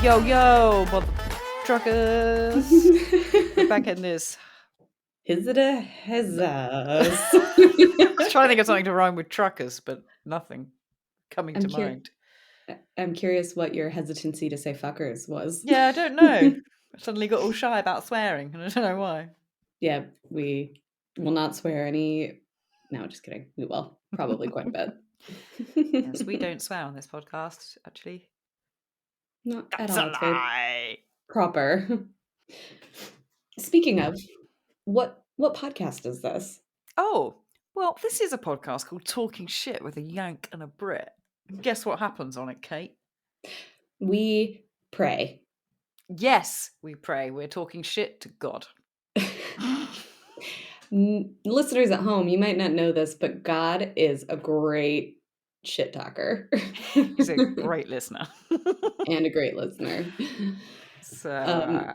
Yo, mother truckers. We're back in this. Is it a hezzus? I was trying to think of something to rhyme with truckers, but nothing coming to mind. I'm curious what your hesitancy to say fuckers was. Yeah, I don't know. I suddenly got all shy about swearing, and I don't know why. Yeah, we will not swear any... No, just kidding. We will. Probably quite a bit. Yes, we don't swear on this podcast, actually. Not That's at all. a It's very lie. proper. Speaking of, what podcast is this? Oh, well, this is a podcast called Talking Shit with a Yank and a Brit. And guess what happens on it, Kate? We pray. Yes, we pray. We're talking shit to God. Listeners at home, you might not know this, but God is a great shit talker. He's a great listener. And a great listener. So,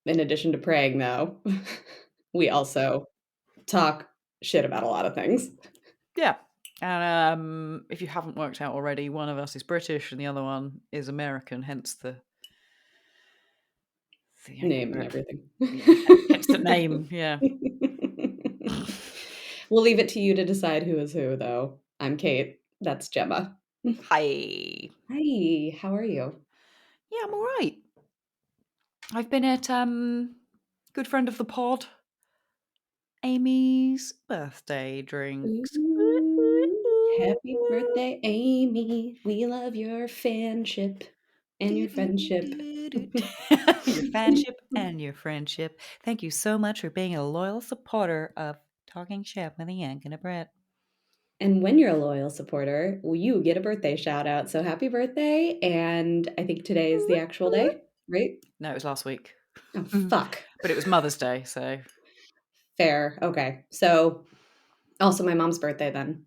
in addition to praying, though, we also talk shit about a lot of things. Yeah. And if you haven't worked out already, one of us is British and the other one is American, hence the Name and everything. Yeah, hence the name, yeah. We'll leave it to you to decide who is who, though. I'm Kate. That's Gemma. Hi. Hi, how are you? Yeah, I'm all right. I've been at good friend of the pod, Amy's birthday drinks. Ooh, happy birthday, Amy. We love your fanship and your friendship. Your fanship and your friendship. Thank you so much for being a loyal supporter of Talking Shit with a Yank and a Brit. And when you're a loyal supporter, you get a birthday shout out. So happy birthday. And I think today is the actual day, right? No, it was last week. Oh, fuck. But it was Mother's Day, so. Fair. Okay. So also my mom's birthday then.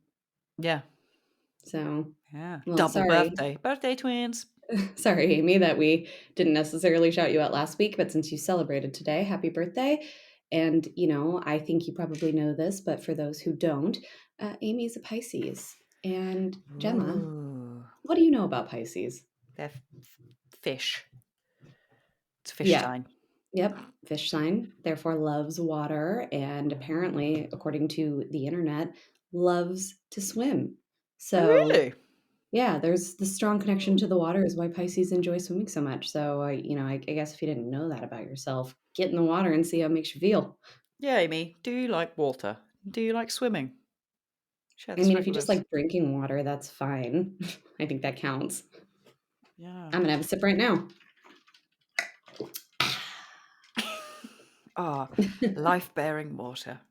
Yeah. So. Yeah. Well, Double sorry. birthday. Birthday twins. Sorry, Amy, that we didn't necessarily shout you out last week, but since you celebrated today, happy birthday. And, I think you probably know this, but for those who don't, Amy's a Pisces. And Gemma, Ooh. what do you know about Pisces? They're fish. It's a fish sign. Yep, fish sign, therefore loves water, and apparently, according to the internet, loves to swim. So, really? Yeah, there's the strong connection to the water is why Pisces enjoy swimming so much. So, I guess if you didn't know that about yourself, get in the water and see how it makes you feel. Yeah, Amy. Do you like water? Do you like swimming? I mean, if you just like drinking water, that's fine. I think that counts. Yeah. I'm going to have a sip right now. Life-bearing water.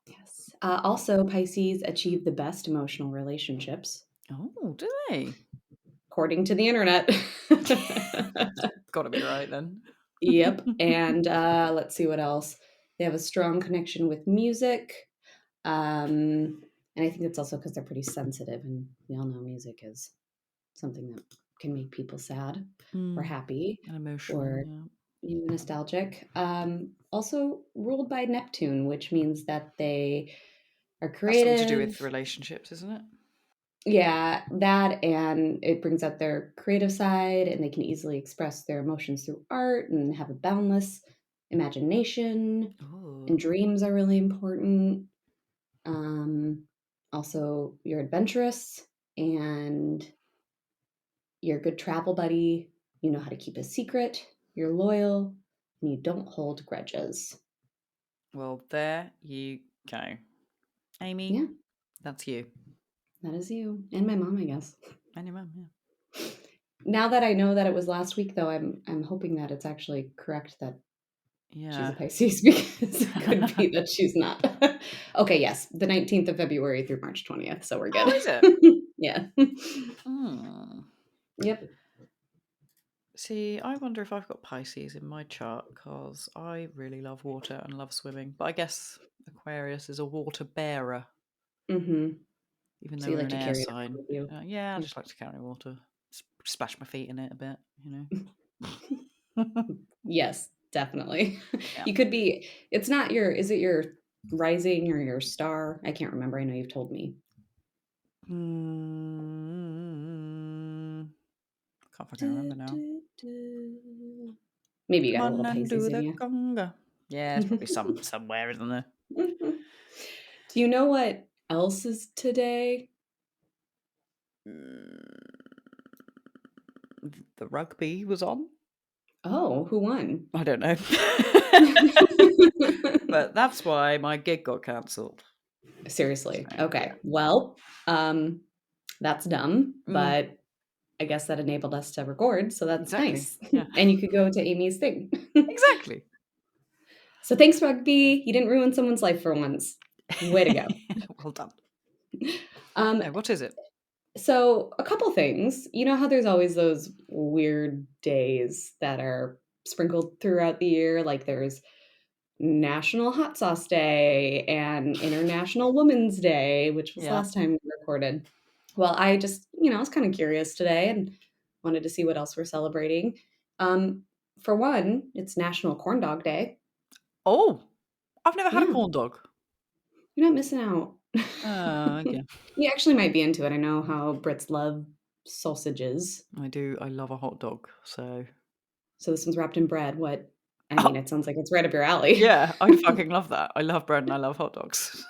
Yes. Also, Pisces achieve the best emotional relationships. Oh, do they? According to the internet. Got to be right then. Yep. And let's see what else. They have a strong connection with music. And I think it's also because they're pretty sensitive, and we all know music is something that can make people sad or happy and emotional, or even nostalgic. Also ruled by Neptune, which means that they are creative. That's something to do with relationships, isn't it? Yeah, that, and it brings out their creative side, and they can easily express their emotions through art and have a boundless imagination. Ooh. And dreams are really important. Also, you're adventurous and you're a good travel buddy. You know how to keep a secret. You're loyal and you don't hold grudges. Well, there you go. Amy, yeah, that's you. That is you. And my mom, I guess. And your mom, yeah. Now that I know that it was last week, though, I'm hoping that it's actually correct that she's a Pisces, because it could be that she's not. Okay, yes. The 19th of February through March 20th. So we're good. Oh, is it? Yeah. Yep. See, I wonder if I've got Pisces in my chart, because I really love water and love swimming. But I guess Aquarius is a water bearer. Mm-hmm. Even though we're an air sign. I just like to carry water. Splash my feet in it a bit, Yes, Definitely. Yeah. You could be it's not your is it your rising or your star? I can't remember. I know you've told me. Mm, can't fucking Du, remember now. du, du. Maybe you Come got a on little and do Pisces in the you. conga. Yeah, it's probably somewhere, isn't there? Do you know what else is today? Mm, the rugby was on. Oh, who won? I don't know. But that's why my gig got cancelled. Seriously. So, yeah. Okay. Well, that's dumb, Mm, but I guess that enabled us to record, so that's exactly. nice. Yeah. And you could go to Amy's thing. Exactly. So thanks, rugby. You didn't ruin someone's life for once. Way to go. Well done. Um, No, what is it? so a couple things. You know how there's always those weird days that are sprinkled throughout the year? Like there's National Hot Sauce Day and International Women's Day, which was Yeah. last time we recorded. Well, I just, I was kind of curious today and wanted to see what else we're celebrating. Um, for one, it's National Corn Dog Day. Oh, I've never had a Yeah, corn dog. you're not missing out. Okay. You actually might be into it. I know how Brits love sausages. I do. I love a hot dog. So, So this one's wrapped in bread. What? I mean, oh, it sounds like it's right up your alley. yeah, I fucking love that. I love bread and I love hot dogs.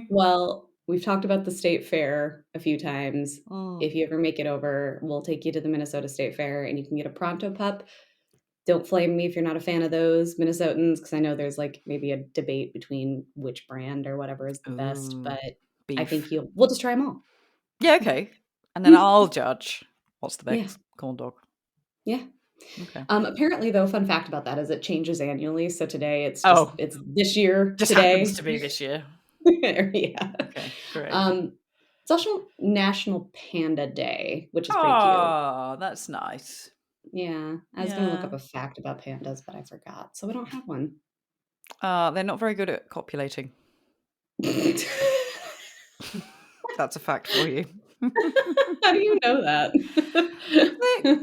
Well, we've talked about the state fair a few times. Mm. If you ever make it over, we'll take you to the Minnesota State Fair and you can get a Pronto Pup. Don't flame me if you're not a fan of those Minnesotans, because I know there's like maybe a debate between which brand or whatever is the best, Ooh, but I think beef. we'll just try them all. Yeah, okay. And then I'll judge what's the Yeah, best corn dog. yeah. Okay. Apparently, though, fun fact about that is it changes annually. So today Oh, it's this year just happens today. to be this year. Yeah. Okay, great. Um, it's also National Panda Day, which is pretty cute. Oh, that's nice. Yeah, I was gonna look up Yeah. a fact about pandas, but I forgot, so we don't have one. They're not very good at copulating. That's a fact for you. How do you know that?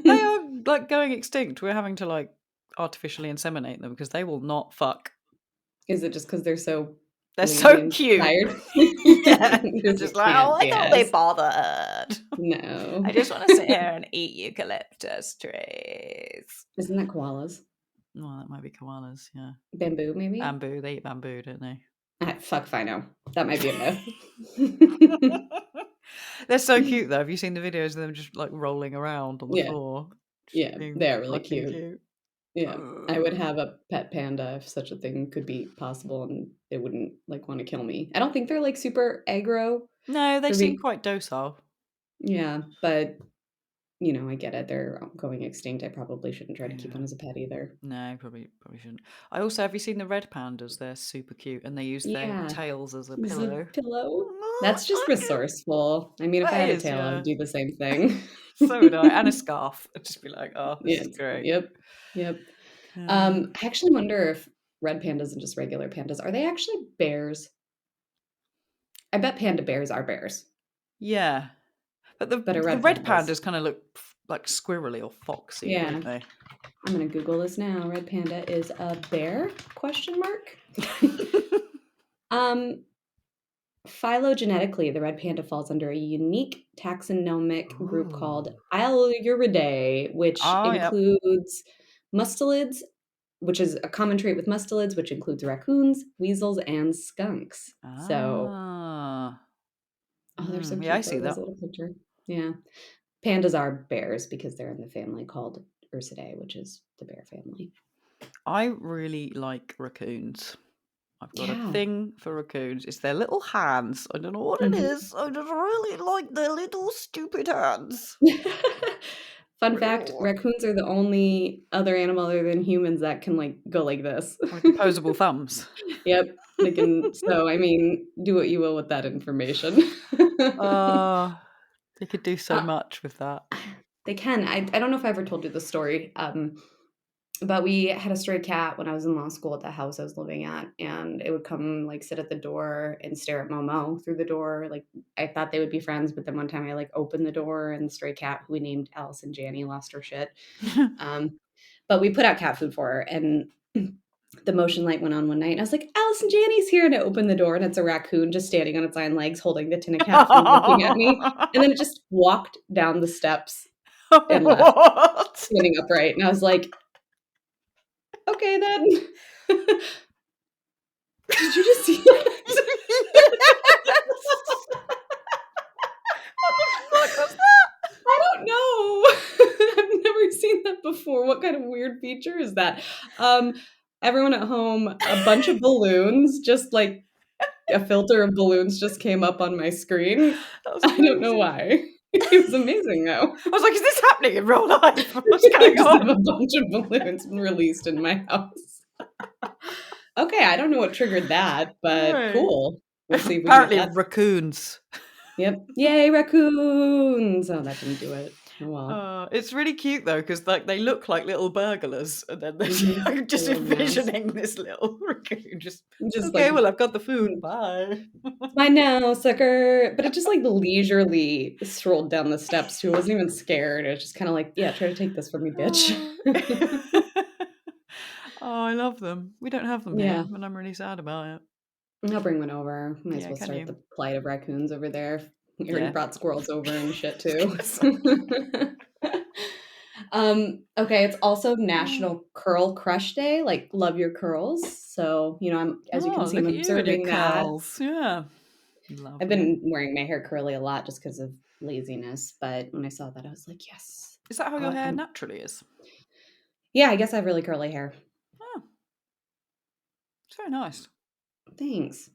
They are like going extinct. We're having to like artificially inseminate them because they will not fuck. Is it just because 'cause they're so They're lean so and cute. tired? Yeah. They're Because you just like, oh, can't I can't be dance. bothered. I No. just want to sit here and eat eucalyptus trees. Isn't that koalas? Well, that might be koalas, yeah. Bamboo, maybe? Bamboo, they eat bamboo, don't they? Fuck if I know. That might be a myth. They're so cute though. Have you seen the videos of them just like rolling around on the Yeah, floor? Just yeah, being they are really fucking cute. cute. Yeah, I would have a pet panda if such a thing could be possible, and they wouldn't, like, wanna kill me. I don't think they're, like, super aggro No, they for seem being quite docile. yeah, but, I get it, they're going extinct, I probably shouldn't try to keep Yeah. one as a pet either. No, probably shouldn't. I also have you seen the red pandas? They're super cute and they use their Yeah, tails as a as a pillow. pillow. Oh, That's so just cute. resourceful. I mean, if I That had a is, tail, I would yeah. do the same thing. So would I. And a scarf. I'd just be like, oh, this Yeah, is great. yep, yep. Uh, I actually wonder if red pandas and just regular pandas, are they actually bears? I bet panda bears are bears, yeah. But but are the red red pandas. pandas kind of look like squirrely or foxy, Yeah. don't they? I'm gonna Google this now. Red panda is a bear? Question mark. Um, Phylogenetically, the red panda falls under a unique taxonomic group called Ooh. Ailuridae, which Oh, yep. includes mustelids, which is a common trait with mustelids, which includes raccoons, weasels, and skunks. So, Ah. oh, they're so Yeah, I cute though. see There's that. a little picture. Yeah, pandas are bears because they're in the family called Ursidae, which is the bear family. I really like raccoons. I've got a Yeah. thing for raccoons. It's their little hands. I don't know what it Mhm. is. I just really like their little stupid hands. Fun Really fact, like raccoons are the only other animal other than humans that can, like, go like this. like opposable thumbs. Yep, they can so, I mean, do what you will with that information. Uh, they could do so Uh, much with that. they can. I don't know if I ever told you the story, but we had a stray cat when I was in law school at the house I was living at, and it would come, like, sit at the door and stare at Momo through the door, like, I thought they would be friends, but then one time I, like, opened the door and the stray cat, who we named Allison Janney, lost her shit. Um, but we put out cat food for her, and the motion light went on one night, and I was like, "Allison Janney's here," and I opened the door, and it's a raccoon just standing on its hind legs, holding the tin of cat food, looking at me, and then it just walked down the steps and left, What? standing upright, and I was like, "Okay, then." Did you just see that? What the fuck was that? I don't know. I've never seen that before. What kind of weird feature is that? Everyone at home, a bunch of balloons, just like a filter of balloons just came up on my screen. That was I don't know amazing. why. It was amazing though. I was like, is this happening in real life? What's I going just have a on? bunch of balloons released in my house. Okay, I don't know what triggered that, but Right. cool. We'll see if we can get Apparently that. raccoons. Yep. Yay, raccoons! Oh, that didn't do it. Oh well. It's really cute though, because like they look like little burglars, and then Mhm. I'm The just little mouse. envisioning this little raccoon just Just okay. like, Well, I've got the food. Bye. "It's mine now, sucker." But it just, like, leisurely strolled down the steps too. It wasn't even scared. It was just kinda like, "Yeah, try to take this from me, bitch." Oh. Oh, I love them. We don't have them here, Yeah. and I'm really sad about it. I'll bring one over. Might as Yeah, well can start you? the plight of raccoons over there. We already Yeah. brought squirrels over and shit I was too. gonna say. Okay, it's also Oh, National Curl Crush Day, like, love your curls. So, I'm as you can oh, see, I'm look at you and your observing that. curls. Yeah. I've Lovely. been wearing my hair curly a lot just because of laziness, but when I saw that, I was like, "Yes." Is that how your hair I'm naturally is? Yeah, I guess I have really curly hair. Oh, it's very nice. Thanks.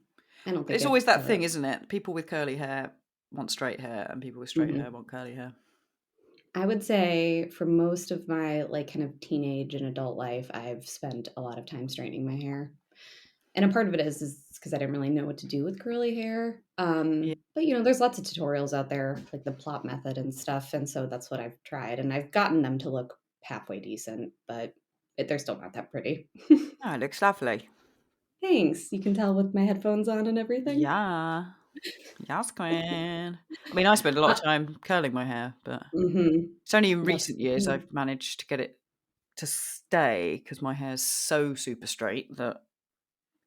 I don't But think it's I've always that ever thing, isn't it? People with curly hair want straight hair, and people with straight hair Mhm. want curly hair. I would say for most of my, like, kind of teenage and adult life, I've spent a lot of time straightening my hair. And a part of it is because I didn't really know what to do with curly hair. Yeah. But, there's lots of tutorials out there, like the plot method and stuff, and so that's what I've tried, and I've gotten them to look halfway decent, but they're still not that pretty. Oh, it looks lovely. Thanks. You can tell with my headphones on and everything. Yeah. Yes, queen. I mean, I spend a lot Uh, of time curling my hair, but mhm. it's only in That's recent years I've managed to get it to stay because my hair's so super straight that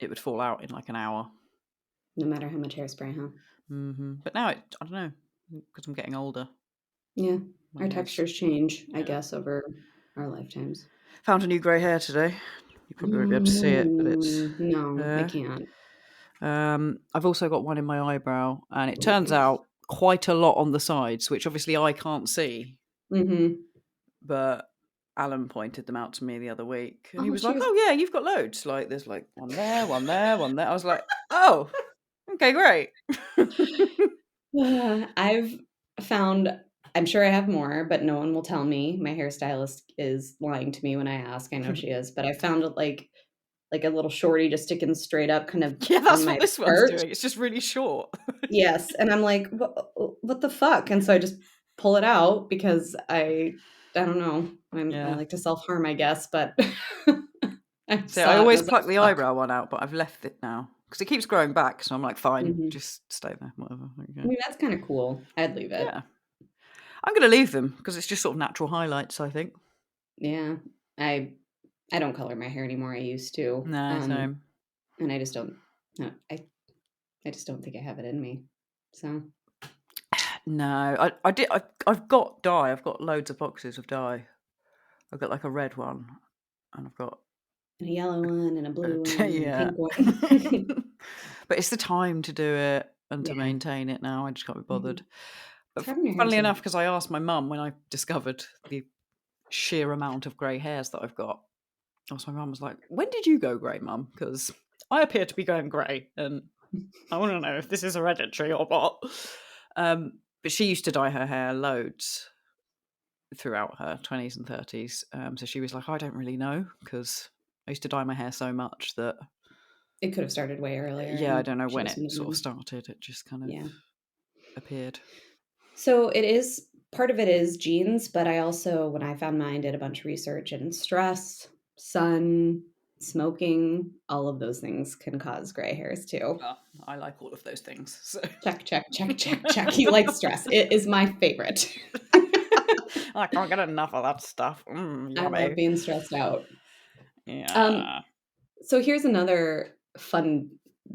it would fall out in like an hour. no matter how much hairspray, huh? But now I don't know, because I'm getting older. Yeah. My Our hair's textures change, I yeah. guess, over our lifetimes. Found a new grey hair today. You probably won't be able to see it, but it's No, I there. can't. I've also got one in my eyebrow, and it turns out quite a lot on the sides, which obviously I can't see. Mhm. But Alan pointed them out to me the other week, and he Oh, was like, cheers. "Oh yeah, you've got loads. Like there's like one there, one there, one there." I was like, "Oh, okay, great." I've found I'm sure I have more, but no one will tell me. My hairstylist is lying to me when I ask. I know she is, but I found it like a little shorty just sticking straight up kind of Yeah, on that's my what this one's arch. doing. It's just really short. Yes, and I'm like, What the fuck?" And so I just pull it out because I don't know. I Yeah. like to self-harm, I guess, but I So I saw it and I always was like, pluck the "Fuck." eyebrow one out, but I've left it now because it keeps growing back. So I'm like, fine, Mhm. just stay there, whatever. I Okay. mean, that's kinda cool. I'd leave it. Yeah, I'm gonna leave them because it's just sort of natural highlights. I think. Yeah. I I don't color my hair anymore. I used to. No, same. And I just don't no, I just don't think I have it in me. So, No, I did. I've got dye. I've got loads of boxes of dye. I've got like a red one, and I've got and a yellow one and a blue one and a yeah. pink one. But it's the time to do it and to Yeah. maintain it now. I just can't be Mhm. bothered. But It's hard when your hair's funnily so enough, because I asked my mum when I discovered the sheer amount of grey hairs that I've got, my mum was like, "When did you go grey, mum? Because I appear to be going grey, and I want to know if this is hereditary or what." But she used to dye her hair loads throughout her 20s and 30s. So she was like, I don't really know because I used to dye my hair so much that, it could have started way earlier yeah, I and don't know she when just it wouldn't have sort of known. started. It just kind of Yeah. appeared. So it is part of it is genes, but I also, when I found mine, did a bunch of research and stress, sun, smoking, all of those things can cause gray hairs too. Well, I like all of those things. So. Check, check, check, check, check. He likes stress. It is my favorite. I can't get enough of that stuff. I love Yummy. being stressed out. Yeah. So here's another fun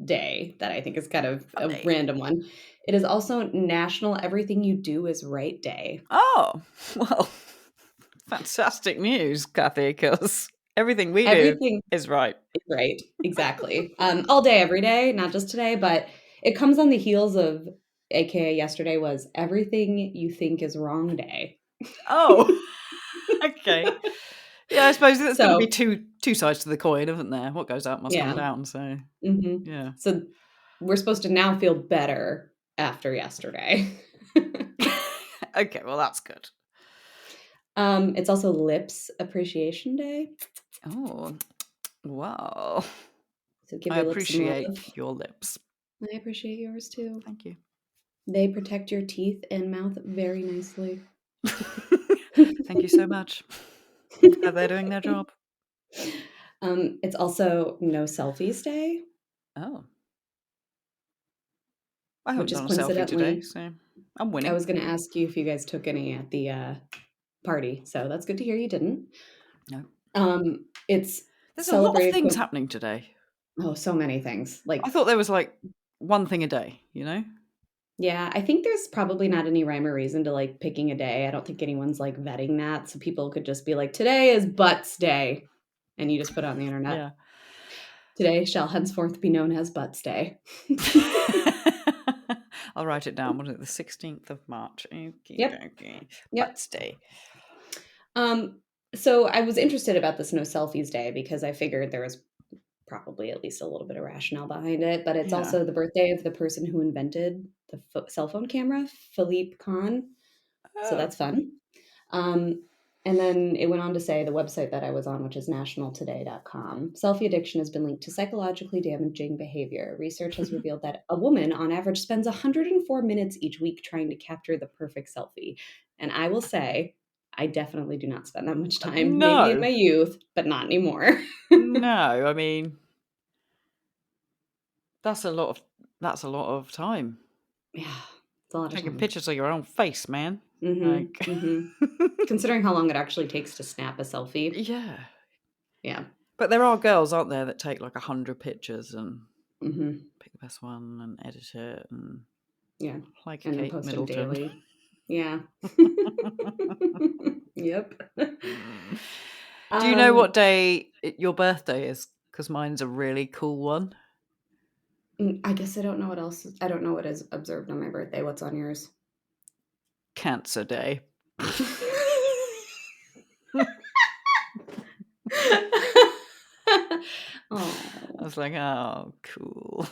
day that I think is kind of a Funny. random one. It is also National Everything You Do Is Right Day. Oh, well, fantastic news, Kathy, because everything we do Everything is right. is right, exactly. All day, every day, not just today, but it comes on the heels of, AKA yesterday was Everything You Think Is Wrong Day. Oh, okay. Yeah, I suppose there's got to be So, two sides to the coin, isn't there? What goes up must come yeah. down. So, Mhm. yeah. So we're supposed to now feel better after yesterday. Okay, well, that's good. It's also Lips Appreciation Day. Oh, wow. So give I your lips some appreciate love. your lips. I appreciate yours too. Thank you. They protect your teeth and mouth very nicely. Thank you so much. Are they doing their job? It's also No Selfies Day, Oh, I which haven't is done a selfie today, coincidentally, so I'm I winning. was going to ask you if you guys took any at the party. So that's good to hear you didn't. No. It's There's a lot of celebrated. things happening today. Oh, so many things. I Like, thought there was like one thing a day, you know? yeah, I think there's probably not any rhyme or reason to like picking a day. I don't think anyone's like vetting that. So people could just be like, today is Butts Day. And you just put it on the internet. Yeah. Today shall henceforth be known as Butts Day. I'll write it down. What is it? The 16th of March. Yep. Okay. Yep. Butts Day. So I was interested about this No Selfies Day because I figured there was probably at least a little bit of rationale behind it, but it's Yeah. also the birthday of the person who invented the cell phone camera, Philippe Kahn. So Oh. that's fun. Um, and then it went on to say the website that I was on, which is nationaltoday.com, selfie addiction has been linked to psychologically damaging behavior. Research has revealed that a woman on average spends 104 minutes each week trying to capture the perfect selfie. And I will say, I definitely do not spend that much time, maybe in No. my youth, but not anymore. No. I mean, that's a lot of time. Yeah, it's a lot of Taking time. pictures of your own face, man. Like Mm-hmm. Mm-hmm. Considering how long it actually takes to snap a selfie. yeah. Yeah. But there are girls, aren't there, that take like 100 pictures and Mm-hmm. pick the best one and edit it and Yeah. like And then Kate post them Middleton. daily. Yeah. Yep. Do you know what Um, day your birthday is? Because mine's a really cool one. I guess I don't know what else. I don't know what is observed on my birthday. What's on yours? Cancer Day. Oh. I was like, oh, cool.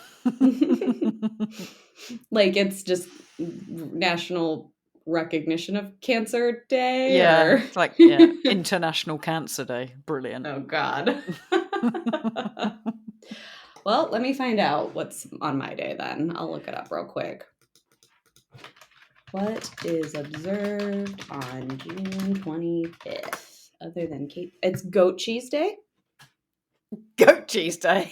Like it's just National Recognition of Cancer Day, Yeah, or it's like, yeah, International Cancer Day. Brilliant. oh God. Well, let me find out what's on my day then. I'll look it up real quick. What is observed on June 25th? Other than Kate, it's Goat Cheese Day. Goat Cheese Day.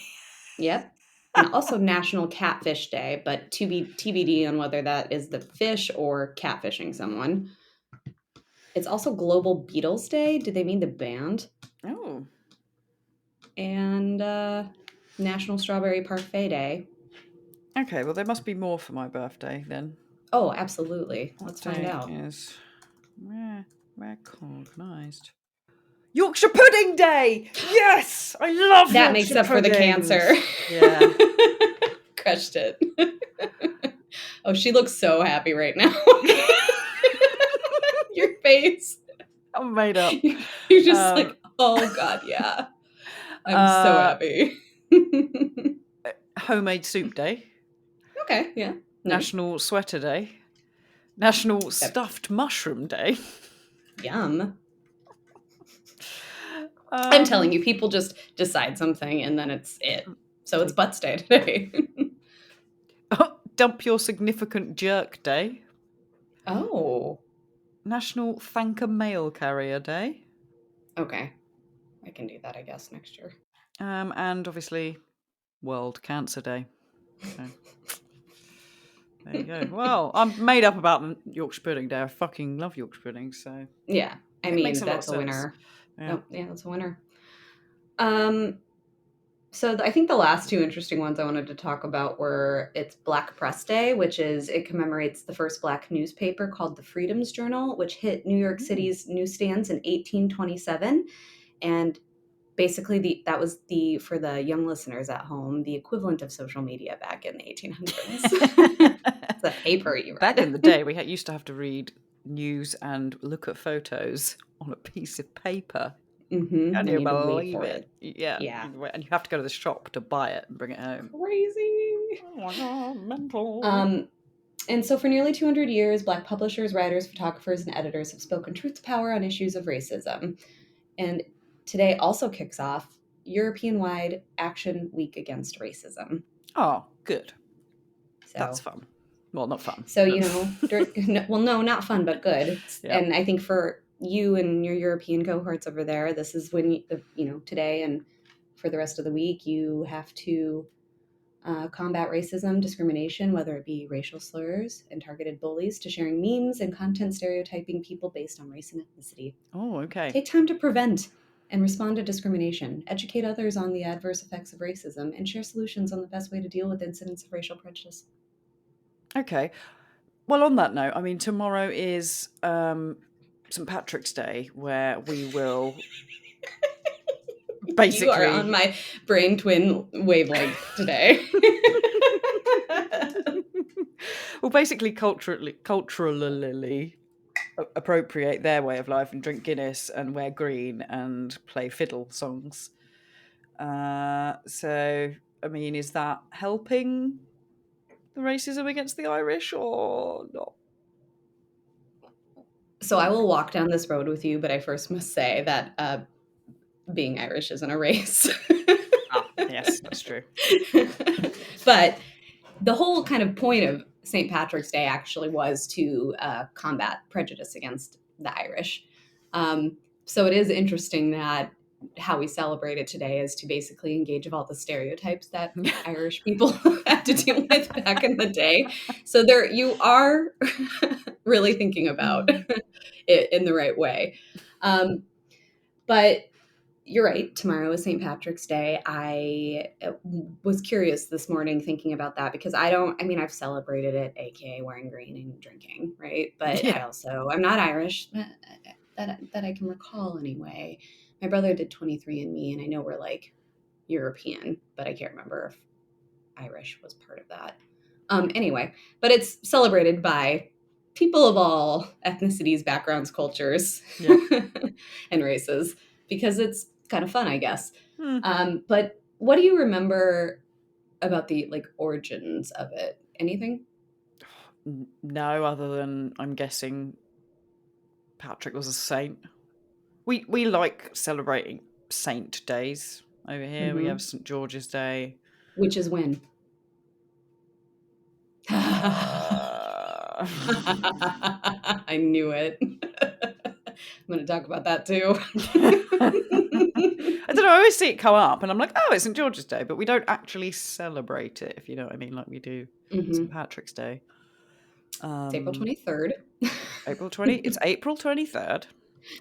Yep. And also National Catfish Day, but to be TBD on whether that is the fish or catfishing someone. It's also Global Beatles Day. Do they mean the band? Oh. And National Strawberry Parfait Day. Okay, well, there must be more for my birthday then. Oh, absolutely. What Let's find day out. is recognized? Yorkshire Pudding Day! Yes! I love That makes Yorkshire up for the cancer. puddings! Yeah. Crushed it. Oh, she looks so happy right now. Your face. I'm made up. You're just like, oh God, yeah. I'm so happy. Homemade Soup Day. Okay, yeah. Nice. National Sweater Day. National Yep. Stuffed Mushroom Day. Yum. I'm telling you, people just decide something and then it's it. So it's Butts Day today. Dump Your Significant Jerk Day. Oh. National Thank a Mail Carrier Day. Okay. I can do that, I guess, next year. And obviously World Cancer Day. So there you go. Well, I'm made up about the Yorkshire Pudding Day. I fucking love Yorkshire pudding, so Yeah. I it makes mean, a lot of that's a sense. winner. Yeah. Oh, yeah, that's a winner. So I think the last two interesting ones I wanted to talk about were it's Black Press Day, which is it commemorates the first Black newspaper called the Freedom's Journal, which hit New York City's newsstands in 1827, and basically that was the for the young listeners at home the equivalent of social media back in the 1800s. It's a paper you read. Back in the day, we used to have to read news and look at photos on a piece of paper. Mm-hmm. Can you believe it? Yeah. And you have to go to the shop to buy it and bring it home. Crazy. Oh my God, mental. And so for nearly 200 years, Black publishers, writers, photographers, and editors have spoken truth to power on issues of racism. And today also kicks off European-wide Action Week Against Racism. Oh, good. So, that's fun. Well, not fun. So, no, not fun, but good. Yeah. And I think for you and your European cohorts over there, this is when, today and for the rest of the week, you have to combat racism, discrimination, whether it be racial slurs and targeted bullies, to sharing memes and content stereotyping people based on race and ethnicity. Oh, okay. Take time to prevent and respond to discrimination, educate others on the adverse effects of racism, and share solutions on the best way to deal with incidents of racial prejudice. Okay. Well, on that note, I mean, tomorrow is St. Patrick's Day, where we will basically... You are on my brain twin wavelength today. We'll basically culturally appropriate their way of life and drink Guinness and wear green and play fiddle songs. So, I mean, is that helping the racism against the Irish or not? So I will walk down this road with you, but I first must say that being Irish isn't a race. Yes, that's true. But the whole kind of point of St. Patrick's Day actually was to combat prejudice against the Irish. So it is interesting that how we celebrate it today is to basically engage of all the stereotypes that Irish people had to deal with back in the day. So there you are really thinking about it in the right way. But you're right. Tomorrow is St. Patrick's Day. I was curious this morning thinking about that because I've celebrated it, aka wearing green and drinking, right? But yeah. I'm not Irish, that I can recall anyway. My brother did 23andMe, and I know we're like European, but I can't remember if Irish was part of that. Anyway, but it's celebrated by people of all ethnicities, backgrounds, cultures, and races, because it's kind of fun, I guess. But what do you remember about the origins of it? Anything? No, other than I'm guessing Patrick was a saint. We like celebrating saint days over here. We have St. George's Day. Which is when? I knew it. I'm going to talk about that too. I don't know. I always see it come up and I'm like, oh, it's St. George's Day, but we don't actually celebrate it, if you know what I mean, like we do St. Patrick's Day. It's April 23rd. It's April 23rd.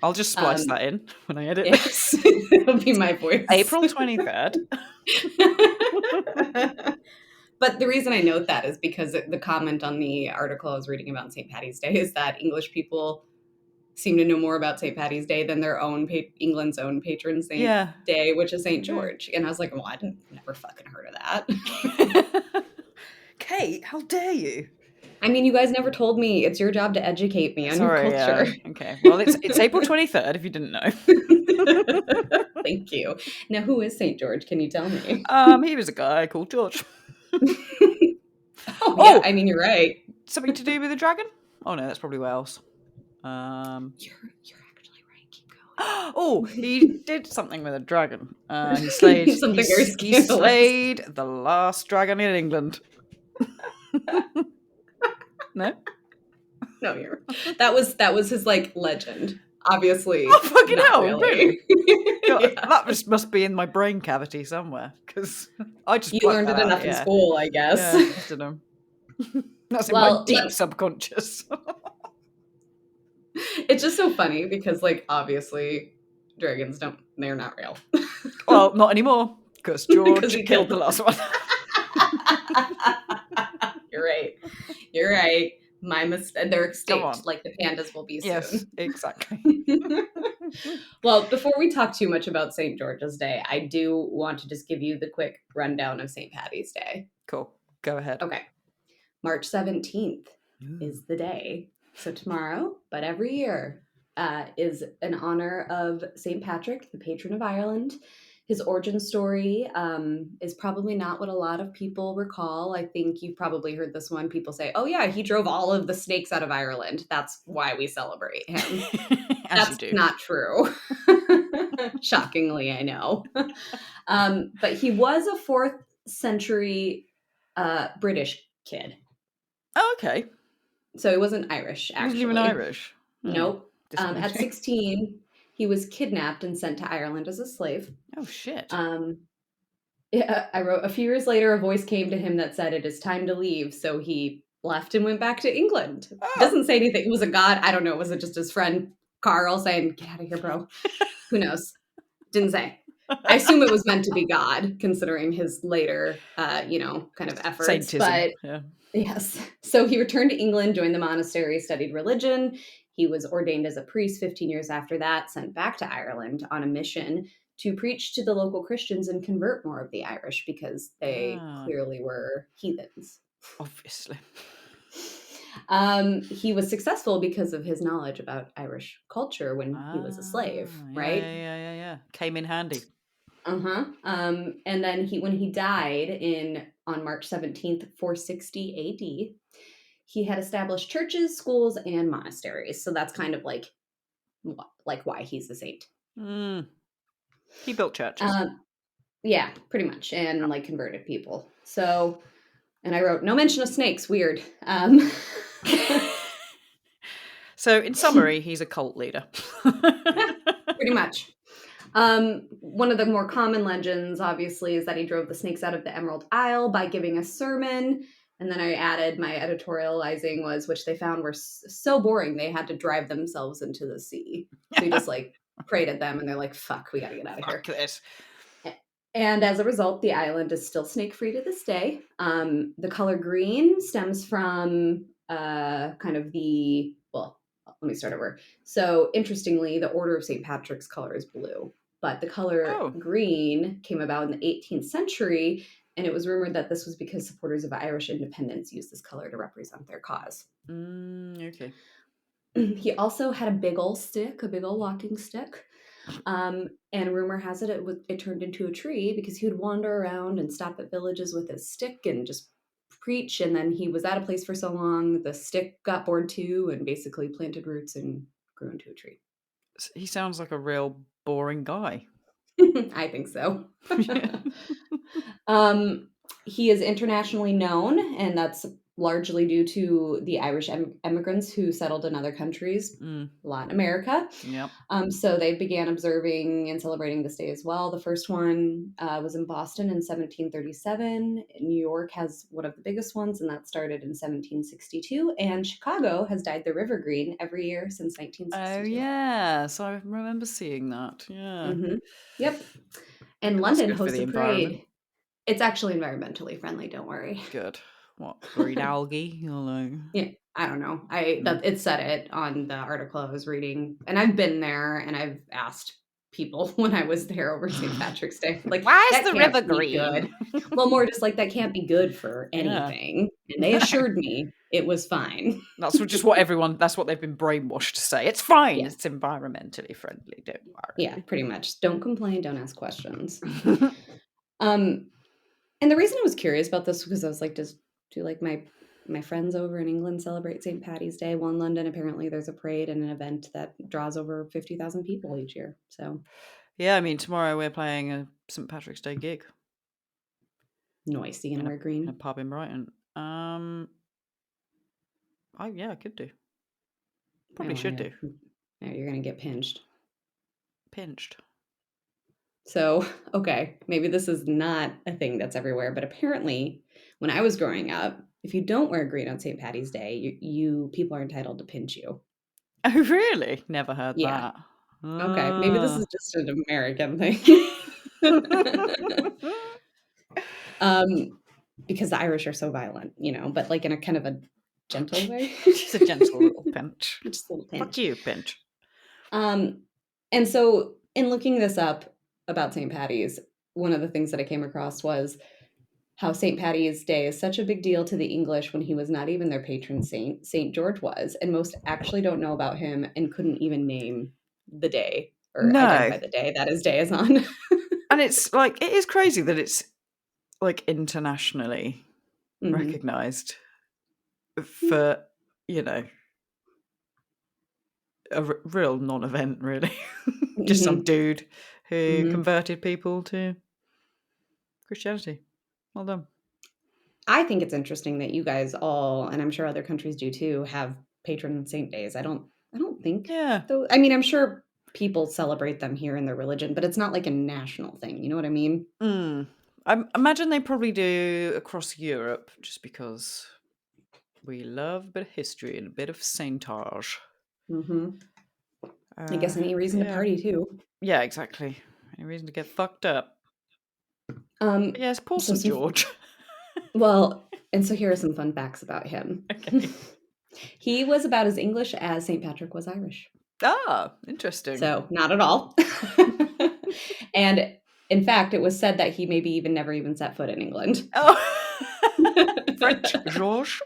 I'll just splice that in when I edit this. It'll be my voice. April 23rd. But the reason I note that is because the comment on the article I was reading about St. Paddy's Day is that English people seem to know more about St. Paddy's Day than their own England's own patron saint day, which is St. George. And I was like, well, I never fucking heard of that. Kate, how dare you? I mean, you guys never told me. It's your job to educate me on your culture. Yeah. Okay. Well, it's April 23rd, if you didn't know. Thank you. Now, who is St. George? Can you tell me? He was a guy called George. Yeah, I mean, you're right. Something to do with a dragon? Oh, no, that's probably Wales. You're actually right. Keep going. Oh, he did something with a dragon. He slayed he slayed the last dragon in England. No, that was his legend. Obviously. Oh fucking hell! Really? God, that must be in my brain cavity somewhere because I just you learned it enough in school, I guess. Yeah, I don't know. That's in my deep subconscious. It's just so funny because obviously dragons they're not real. Well, not anymore, because George he killed killed the last one. You're right. My mistake. They're Come on. extinct, like the pandas will be Yes, soon. exactly. Well, before we talk too much about St. George's Day, I do want to just give you the quick rundown of St. Patty's Day. Cool. Go ahead. Okay. March 17th is the day. So tomorrow, but every year, is in honor of St. Patrick, the patron of Ireland. His origin story is probably not what a lot of people recall. I think you've probably heard this one. People say, oh, yeah, he drove all of the snakes out of Ireland. That's why we celebrate him. As That's you do. not true. Shockingly, I know. But he was a 4th century British kid. Oh, okay. So he wasn't Irish, He actually. wasn't even Irish. Nope. At Disappointing. 16, he was kidnapped and sent to Ireland as a slave. Oh, shit. Yeah, I wrote, a few years later, a voice came to him that said, it is time to leave. So he left and went back to England. Oh. Doesn't say anything. It was a god. I don't know. Was it just his friend Carl saying, get out of here, bro? Who knows? Didn't say. I assume it was meant to be God, considering his later, kind of efforts. Saintism. But yeah. yes. So he returned to England, joined the monastery, studied religion. He was ordained as a priest 15 years after that, sent back to Ireland on a mission to preach to the local Christians and convert more of the Irish because they clearly were heathens. Obviously. He was successful because of his knowledge about Irish culture when he was a slave, right? Yeah. Came in handy. And then when he died on March 17th, 460 AD, he had established churches, schools, and monasteries. So that's kind of like why he's the saint. He built churches. Yeah, pretty much, and converted people. So, and I wrote, no mention of snakes. Weird. So, in summary, he's a cult leader. Pretty much. One of the more common legends, obviously, is that he drove the snakes out of the Emerald Isle by giving a sermon. And then I added my editorializing which they found were so boring, they had to drive themselves into the sea. So he just prayed at them and they're like, fuck, we got to get out of here. This. And as a result, the island is still snake-free to this day. The color green stems from let me start over. So interestingly, the Order of St. Patrick's color is blue, but the color green came about in the 18th century, and it was rumored that this was because supporters of Irish independence used this color to represent their cause. Okay. He also had a big old walking stick. And rumor has it it turned into a tree because he would wander around and stop at villages with his stick and just preach. And then he was at a place for so long, the stick got bored too and basically planted roots and grew into a tree. He sounds like a real boring guy. I think so. He is internationally known, and that's largely due to the Irish immigrants who settled in other countries, Latin America. Yep. So they began observing and celebrating this day as well. The first one was in Boston in 1737. New York has one of the biggest ones, and that started in 1762. And Chicago has dyed the river green every year since 1962. Oh, yeah. So I remember seeing that. Yeah. Mm-hmm. Yep. And London hosts a parade. It's actually environmentally friendly, don't worry. Good. What, green algae? Yeah, I don't know. It said it on the article I was reading, and I've been there, and I've asked people when I was there over St. Patrick's Day, why is the river green? Good. Well, more just that can't be good for anything, and they assured me it was fine. That's just what that's what they've been brainwashed to say. It's fine. Yeah. It's environmentally friendly. Don't worry. Yeah, pretty much. Don't complain. Don't ask questions. And the reason I was curious about this was because I was do my friends over in England celebrate St. Patty's Day? Well, in London, apparently there's a parade and an event that draws over 50,000 people each year. So, yeah, I mean, tomorrow we're playing a St. Patrick's Day gig. Nice. You gonna wear green? In a pub in Brighton. I could do. Probably should do. No, you're gonna get pinched. Pinched. So, okay, maybe this is not a thing that's everywhere, but apparently when I was growing up, if you don't wear green on St. Patty's Day, you people are entitled to pinch you. Oh, really? Never heard that. Okay, maybe this is just an American thing. Because the Irish are so violent, but like in a kind of a gentle way. Just a gentle little pinch. Just a little Fuck pinch. you, pinch. And so in looking this up about St. Patty's, one of the things that I came across was how St. Patty's Day is such a big deal to the English when he was not even their patron saint. St. George was, and most actually don't know about him and couldn't even name the day or No. identify the day that his day is on. And it's like, it is crazy that it's like internationally recognized for, a real non-event, really. Just some dude who converted people to Christianity. Well done. I think it's interesting that you guys all, and I'm sure other countries do too, have patron saint days. I don't think though. I mean, I'm sure people celebrate them here in their religion, but it's not like a national thing. You know what I mean? I imagine they probably do across Europe, just because we love a bit of history and a bit of saintage. I guess any reason to party too. Yeah, exactly. Any reason to get fucked up. Yes, poor St. George. Well, and so here are some fun facts about him. Okay. He was about as English as St. Patrick was Irish. Ah, interesting. So not at all. And in fact, it was said that he maybe even never even set foot in England. Oh, French George.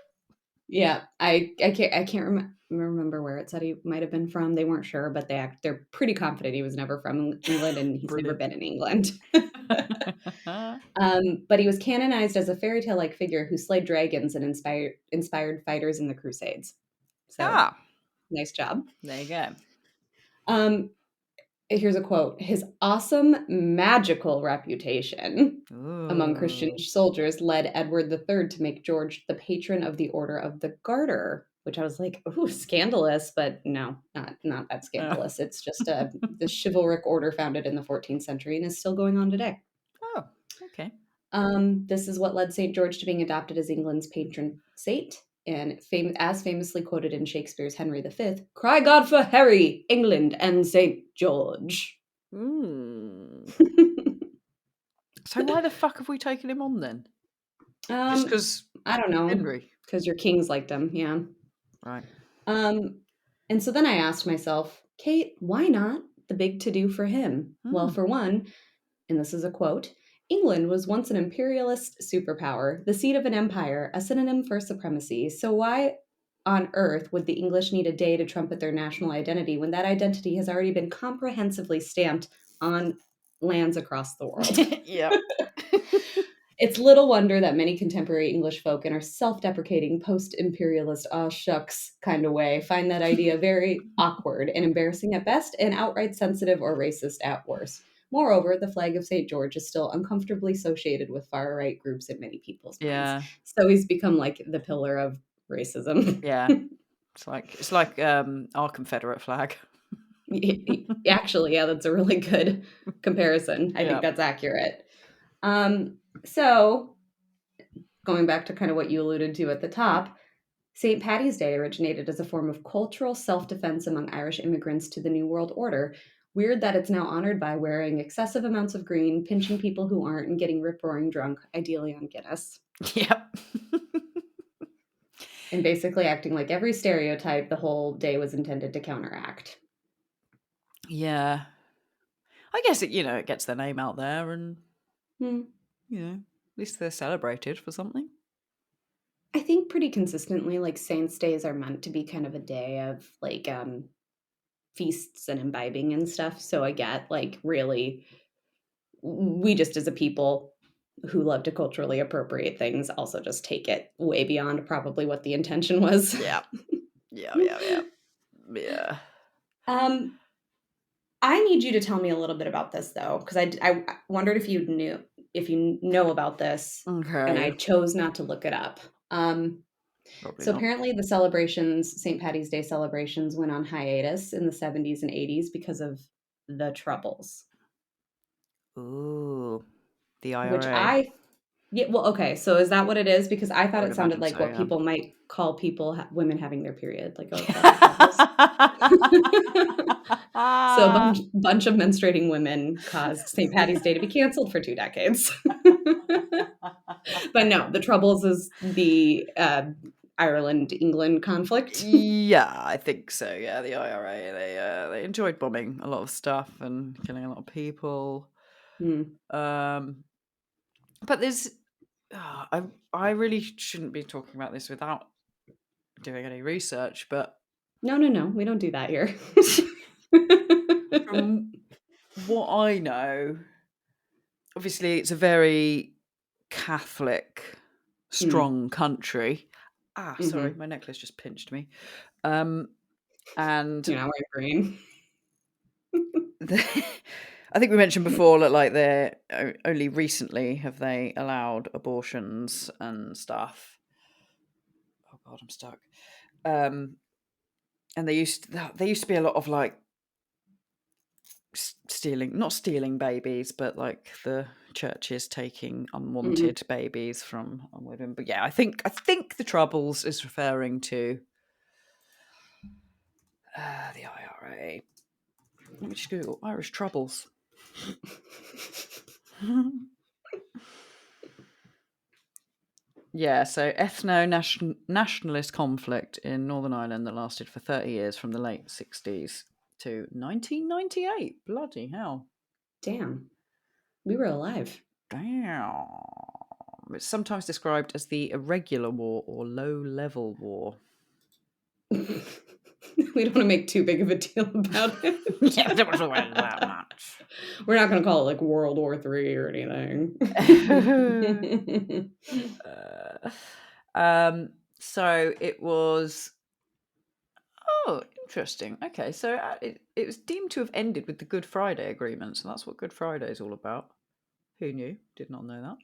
Yeah, I can't remember where it said he might have been from. They weren't sure, but they're pretty confident he was never from England and he's never been in England. But he was canonized as a fairy tale like figure who slayed dragons and inspired fighters in the Crusades. So, nice job. There you go. Here's a quote. His awesome magical reputation among Christian soldiers led Edward III to make George the patron of the Order of the Garter, which I was like, ooh, scandalous, but no, not that scandalous. It's just the chivalric order founded in the 14th century and is still going on today. Oh, okay. This is what led St. George to being adopted as England's patron saint. And as famously quoted in Shakespeare's Henry V, "Cry God for Harry, England, and St. George." So why the fuck have we taken him on then? Just because I don't know. Henry. Because your kings liked him, yeah. Right. And so then I asked myself, Kate, why not the big to-do for him? Well, for one, and this is a quote, England was once an imperialist superpower, the seat of an empire, a synonym for supremacy. So why on earth would the English need a day to trumpet their national identity when that identity has already been comprehensively stamped on lands across the world? Yeah. It's little wonder that many contemporary English folk in our self-deprecating, post-imperialist, aw shucks kind of way find that idea very awkward and embarrassing at best and outright sensitive or racist at worst. Moreover, the flag of St. George is still uncomfortably associated with far-right groups in many people's minds. Yeah. So he's become like the pillar of racism. Yeah. It's like our Confederate flag. Actually, yeah, that's a really good comparison. I think that's accurate. So going back to kind of what you alluded to at the top, St. Patty's Day originated as a form of cultural self-defense among Irish immigrants to the New World Order. Weird that it's now honored by wearing excessive amounts of green, pinching people who aren't, and getting rip-roaring drunk, ideally on Guinness. Yep. And basically acting like every stereotype the whole day was intended to counteract. Yeah. I guess it gets their name out there and, at least they're celebrated for something. I think pretty consistently, like, Saints' Days are meant to be kind of a day of, like, feasts and imbibing and stuff. So I get, like, really, we just as a people who love to culturally appropriate things also just take it way beyond probably what the intention was. Yeah. Yeah. I need you to tell me a little bit about this, though, because I wondered if you know about this, and I chose not to look it up. So apparently the St. Patty's Day celebrations went on hiatus in the 70s and 80s because of the Troubles. Ooh, the IRA. Which Yeah, well, okay, so is that what it is? Because I thought I would it sounded imagine like so, what yeah. people might call women having their period, like, "Oh, got the troubles." So a bunch of menstruating women caused St. Patty's Day to be canceled for 2 decades. But no, the troubles is the, Ireland-England conflict. Yeah, I think so. Yeah, the IRA, they enjoyed bombing a lot of stuff and killing a lot of people. Mm. But there's, I really shouldn't be talking about this without doing any research. But No, we don't do that here. from what I know, obviously it's a very Catholic, Mm, strong country. Sorry, mhm. my necklace just pinched me. And You're not wearing green. I think we mentioned before that like they're only recently have they allowed abortions and stuff. Oh God, I'm stuck. And there used to be a lot of like not stealing babies, but like the churches taking Mhm. unwanted babies from women. But yeah, I think the Troubles is referring to the IRA. Let me just Google Irish Troubles. Yeah, so ethno-nationalist conflict in Northern Ireland that lasted for 30 years from the late 60s to 1998. Bloody hell. Damn, we were alive. Damn. It's sometimes described as the irregular war or low-level war. We don't wanna make too big of a deal about it. Yeah, don't talk about it that much. We're not gonna call it, like, World War III or anything. So it was. Oh, interesting. Okay, so it was deemed to have ended with the Good Friday Agreement. So that's what Good Friday is all about. Who knew? Did not know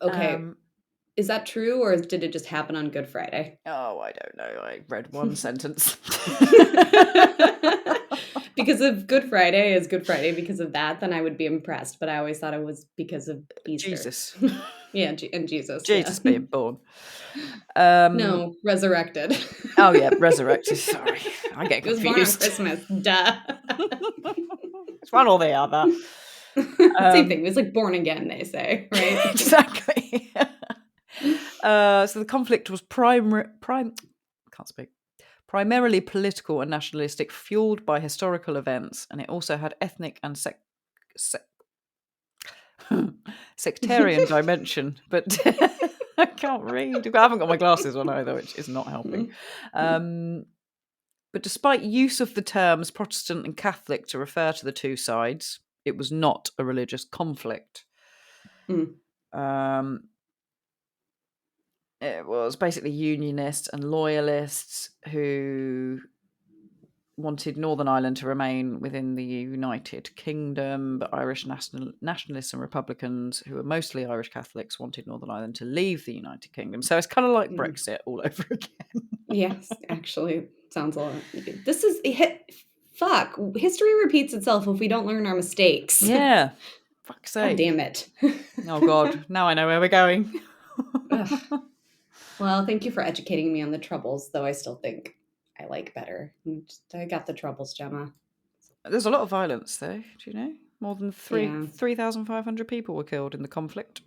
that. Okay, is that true, or did it just happen on Good Friday? Oh, I don't know. I read one sentence. Because if Good Friday is Good Friday because of that, then I would be impressed, but I always thought it was because of Easter. Jesus. Yeah, and Jesus, yeah. Jesus being born. No, resurrected. Oh, yeah, resurrected. Sorry. I get He was born on confused. Christmas, duh. It's one or the other. Same thing, it was like born again, they say, right? Exactly. So the conflict was primarily political and nationalistic, fueled by historical events, and it also had ethnic and sectarian dimension. But I can't read. I haven't got my glasses on either, which is not helping. But despite use of the terms Protestant and Catholic to refer to the two sides, it was not a religious conflict. Mm. It was basically unionists and loyalists who wanted Northern Ireland to remain within the United Kingdom, but Irish nationalists and Republicans, who were mostly Irish Catholics, wanted Northern Ireland to leave the United Kingdom. So it's kind of like Brexit all over again. Yes, actually, sounds a lot. This is fuck. History repeats itself if we don't learn our mistakes. Yeah. Fuck's God sake. damn it. Oh, God. Now I know where we're going. Well, thank you for educating me on the Troubles, though I still think I like better. I got the Troubles, Gemma. There's a lot of violence, though. Do you know? More than Yeah. 3,500 people were killed in the conflict.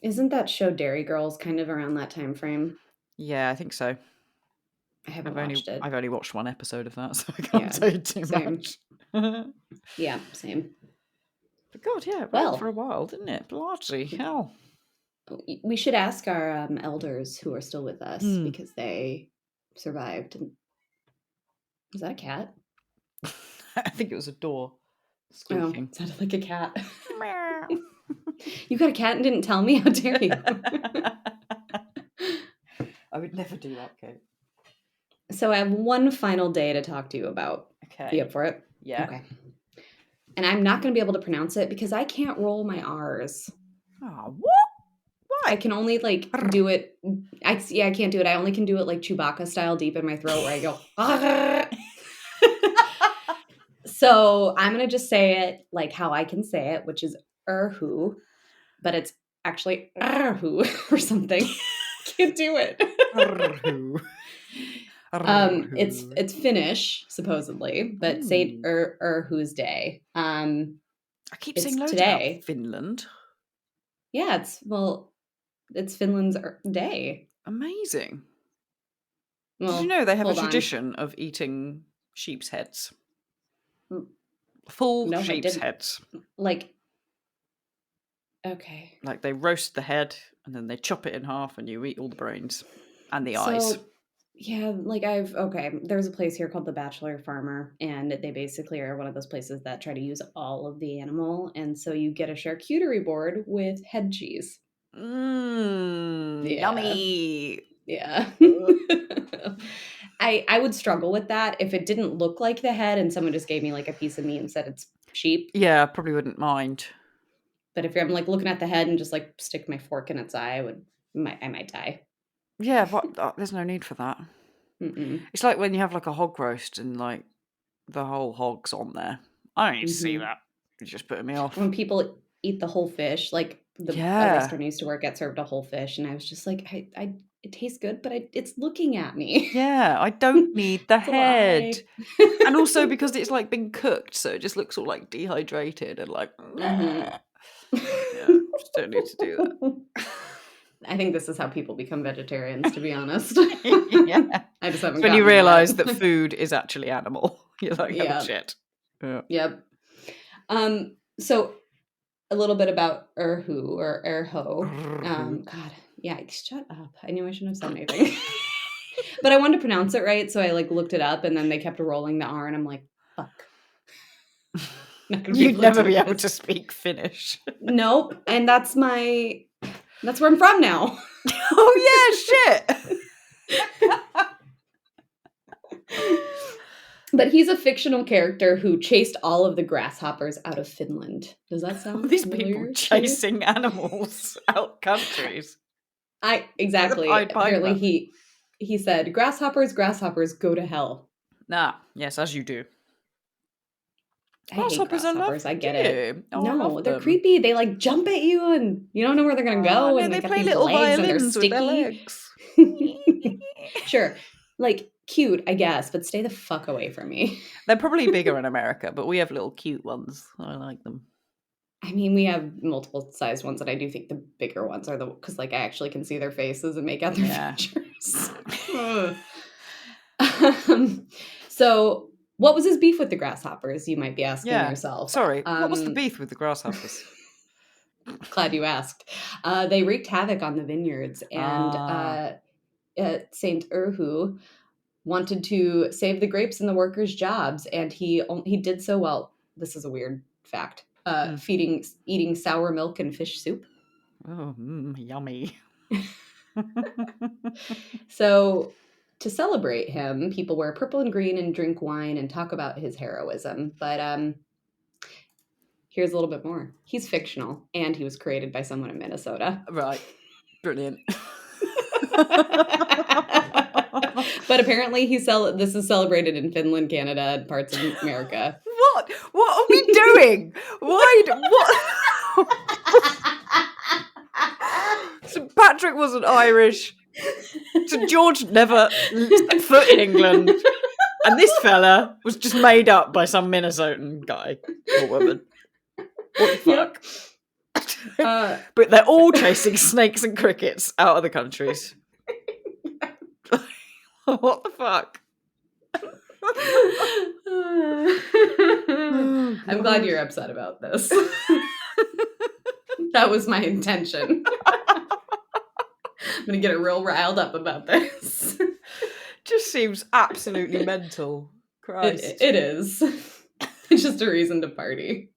Isn't that show Dairy Girls kind of around that time frame? Yeah, I think so. I haven't watched it. I've only watched one episode of that, so I can't tell you too much. Yeah, same. But God, yeah, it went Well, for a while, didn't it? Bloody hell. we should ask our elders who are still with us because they survived. Was that a cat? I think it was a door squeaking. Oh, sounded like a cat. You got a cat and didn't tell me? How dare you? I would never do that, Kate. So I have one final day to talk to you about. Okay. You up for it? Yeah. Okay. And I'm not going to be able to pronounce it because I can't roll my R's. Oh, what? Why? I can only like do it. I can't do it. I only can do it like Chewbacca style deep in my throat where I go. So I'm going to just say it like how I can say it, which is Erhu, but it's actually Erhu or something. Can't do it. It's Finnish supposedly, but Saint Erhu's Day. I keep It's saying loads today. about Finland. Yeah, it's Finland's day. Amazing. Well, did you know they have a hold on. tradition of eating sheep's heads? Mm. Full No, I sheep's didn't. heads. Like, okay. Like they roast the head and then they chop it in half and you eat all the brains and the eyes. Yeah, like there's a place here called the Bachelor Farmer, and they basically are one of those places that try to use all of the animal, and so you get a charcuterie board with head cheese. Yummy. Yeah. I would struggle with that if it didn't look like the head and someone just gave me like a piece of meat and said it's sheep. Yeah, I probably wouldn't mind. But if I'm like looking at the head and just like stick my fork in its eye, I might die. Yeah, but there's no need for that. Mm-mm. It's like when you have like a hog roast and like the whole hog's on there. I don't need to see that. It's just putting me off. When people eat the whole fish, like a restaurant I used to work at served a whole fish, and I was just like, it tastes good, but it's looking at me. Yeah, I don't need the head. And also because it's like been cooked, so it just looks all like dehydrated and like yeah, just don't need to do that. I think this is how people become vegetarians, to be honest. Yeah. I just haven't when you gotten there realise yet. that food is actually animal. You're like, oh shit. Yeah. Yep. So a little bit about Erhu or Erho. God, yeah, shut up. I knew I shouldn't have said anything. But I wanted to pronounce it right, so I like looked it up, and then they kept rolling the R, and I'm like, fuck. You'd never be able to speak Finnish. Nope. And that's where I'm from now. Oh yeah, shit. But he's a fictional character who chased all of the grasshoppers out of Finland. Does that sound these familiar people chasing animals out countries? Exactly. Apparently he said, grasshoppers, go to hell. Yes, as you do. Grasshoppers are lovely. I get it. Oh, no, they're creepy. They like jump at you and you don't know where they're gonna go. And they got play these little legs and they're violins sticky. with their legs. Sure. Like cute, I guess, but stay the fuck away from me. They're probably bigger in America, but we have little cute ones. I like them. I mean, we have multiple sized ones, and I do think the bigger ones are because like I actually can see their faces and make out their features. So what was his beef with the grasshoppers, you might be asking yourself. Sorry, what was the beef with the grasshoppers? Glad you asked. They wreaked havoc on the vineyards, and Saint Erhu wanted to save the grapes and the workers' jobs, and he did so well. This is a weird fact. Eating sour milk and fish soup. Oh, yummy. So to celebrate him, people wear purple and green and drink wine and talk about his heroism. But here's a little bit more. He's fictional, and he was created by someone in Minnesota. Right. Brilliant. But apparently this is celebrated in Finland, Canada, and parts of America. What are we doing? What? St. Patrick wasn't Irish. St. George never set foot in England. And this fella was just made up by some Minnesotan guy or woman. What the fuck? Yep. But they're all chasing snakes and crickets out of the countries. What the fuck? I'm glad you're upset about this. That was my intention. I'm going to get real riled up about this. Just seems absolutely mental. Christ. It is. It's just a reason to party.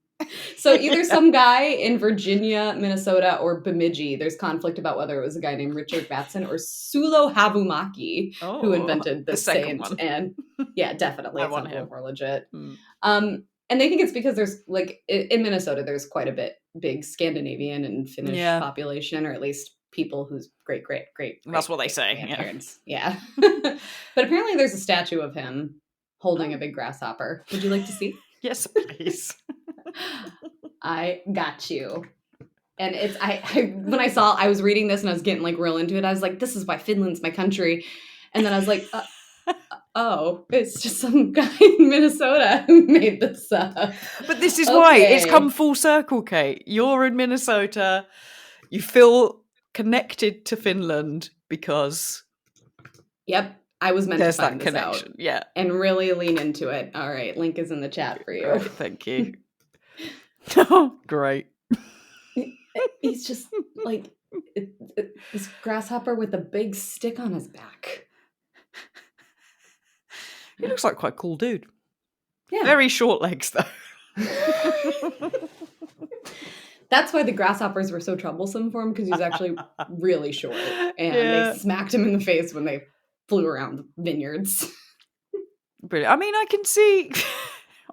So either some guy in Virginia, Minnesota, or Bemidji, there's conflict about whether it was a guy named Richard Batson or Sulo Havumaki who invented this saint. One. And yeah, definitely. I it's want a him. little more legit. And they think it's because there's like in Minnesota, there's quite a big Scandinavian and Finnish population, or at least people whose great that's what they say. Parents. Yeah. But apparently there's a statue of him holding a big grasshopper. Would you like to see? Yes, please. I got you. And it's when I was reading this and I was getting like real into it, I was like, this is why Finland's my country. And then I was like, oh, it's just some guy in Minnesota who made this up. But this is why it's come full circle, Kate. You're in Minnesota. You feel connected to Finland because Yep, I was meant there's to find that this connection. out. Yeah, and really lean into it. All right, link is in the chat for you. Great, thank you. Great. He's just like this grasshopper with a big stick on his back. He looks like quite a cool dude. Yeah. Very short legs, though. That's why the grasshoppers were so troublesome for him, because he's actually really short. And they smacked him in the face when they flew around the vineyards. Brilliant. I mean, I can see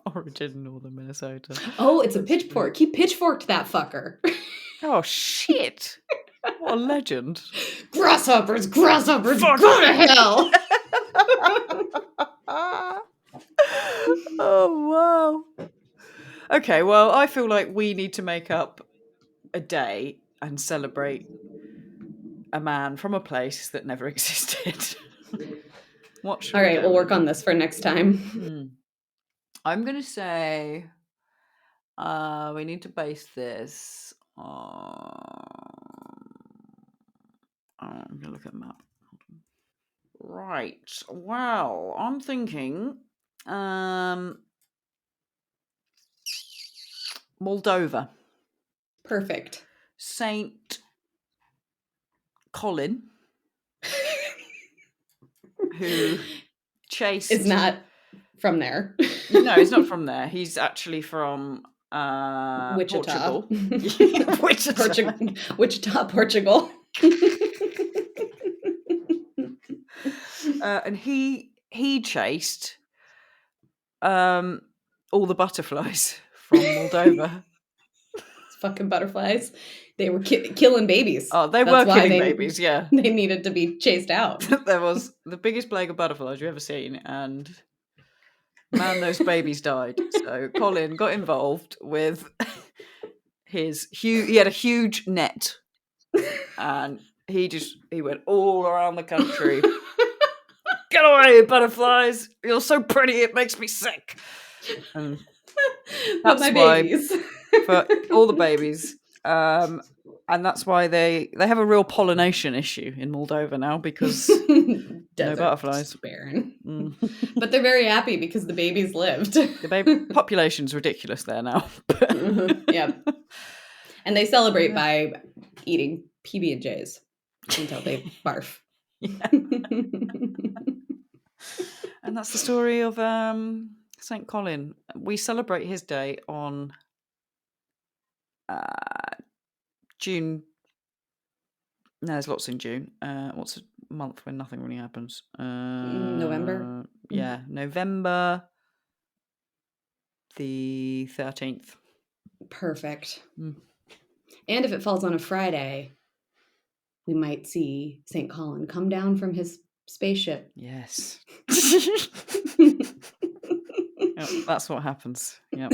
origin in northern Minnesota. Oh, it's a pitchfork. He pitchforked that fucker. Oh, shit. What a legend. Grasshoppers, grasshoppers, go to hell. Oh, wow. Okay, well, I feel like we need to make up a day and celebrate a man from a place that never existed. What should All right, we we'll work on this for next time. I'm going to say we need to base this on... I'm going to look at a map. Right. Wow. I'm thinking Moldova. Perfect. Saint Colin, who chased... Is not from there. No, he's not from there. He's actually from Wichita. Portugal. Wichita, Portugal. And he chased all the butterflies from Moldova. Fucking butterflies. They were killing babies. Oh, they were killing babies, yeah. They needed to be chased out. There was the biggest plague of butterflies you've ever seen, and man, those babies died. So Colin got involved with he had a huge net, and he went all around the country. Get away, butterflies! You're so pretty, it makes me sick. And that's my why babies. for all the babies, and that's why they have a real pollination issue in Moldova now, because no butterflies. Barren. But they're very happy because the babies lived. The baby population's ridiculous there now. Yeah, and they celebrate by eating PB&Js until they barf. Yeah. And that's the story of St. Colin. We celebrate his day on June. No, there's lots in June. What's a month when nothing really happens? November? Yeah, November the 13th. Perfect. And if it falls on a Friday, we might see St. Colin come down from his spaceship. Yes. Yep, that's what happens. Yep.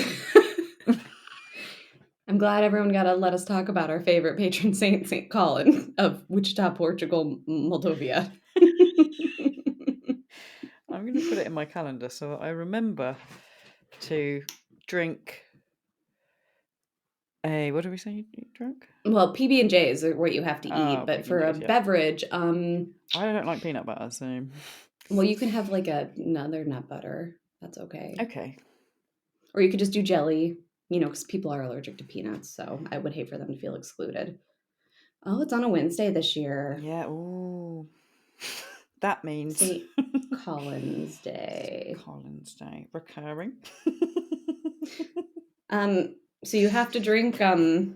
I'm glad everyone got to let us talk about our favorite patron saint, St. Colin of Wichita, Portugal, Moldova. I'm going to put it in my calendar so that I remember to drink what do we say you drink? Well, PB&Js are what you have to eat, but for a beverage, I don't like peanut butter, so... Well, you can have like another nut butter. That's okay. Okay. Or you could just do jelly, because people are allergic to peanuts, so I would hate for them to feel excluded. Oh, it's on a Wednesday this year. Yeah, ooh. That means... St. Colin's Day. Colin's Day. Recurring. So you have to drink a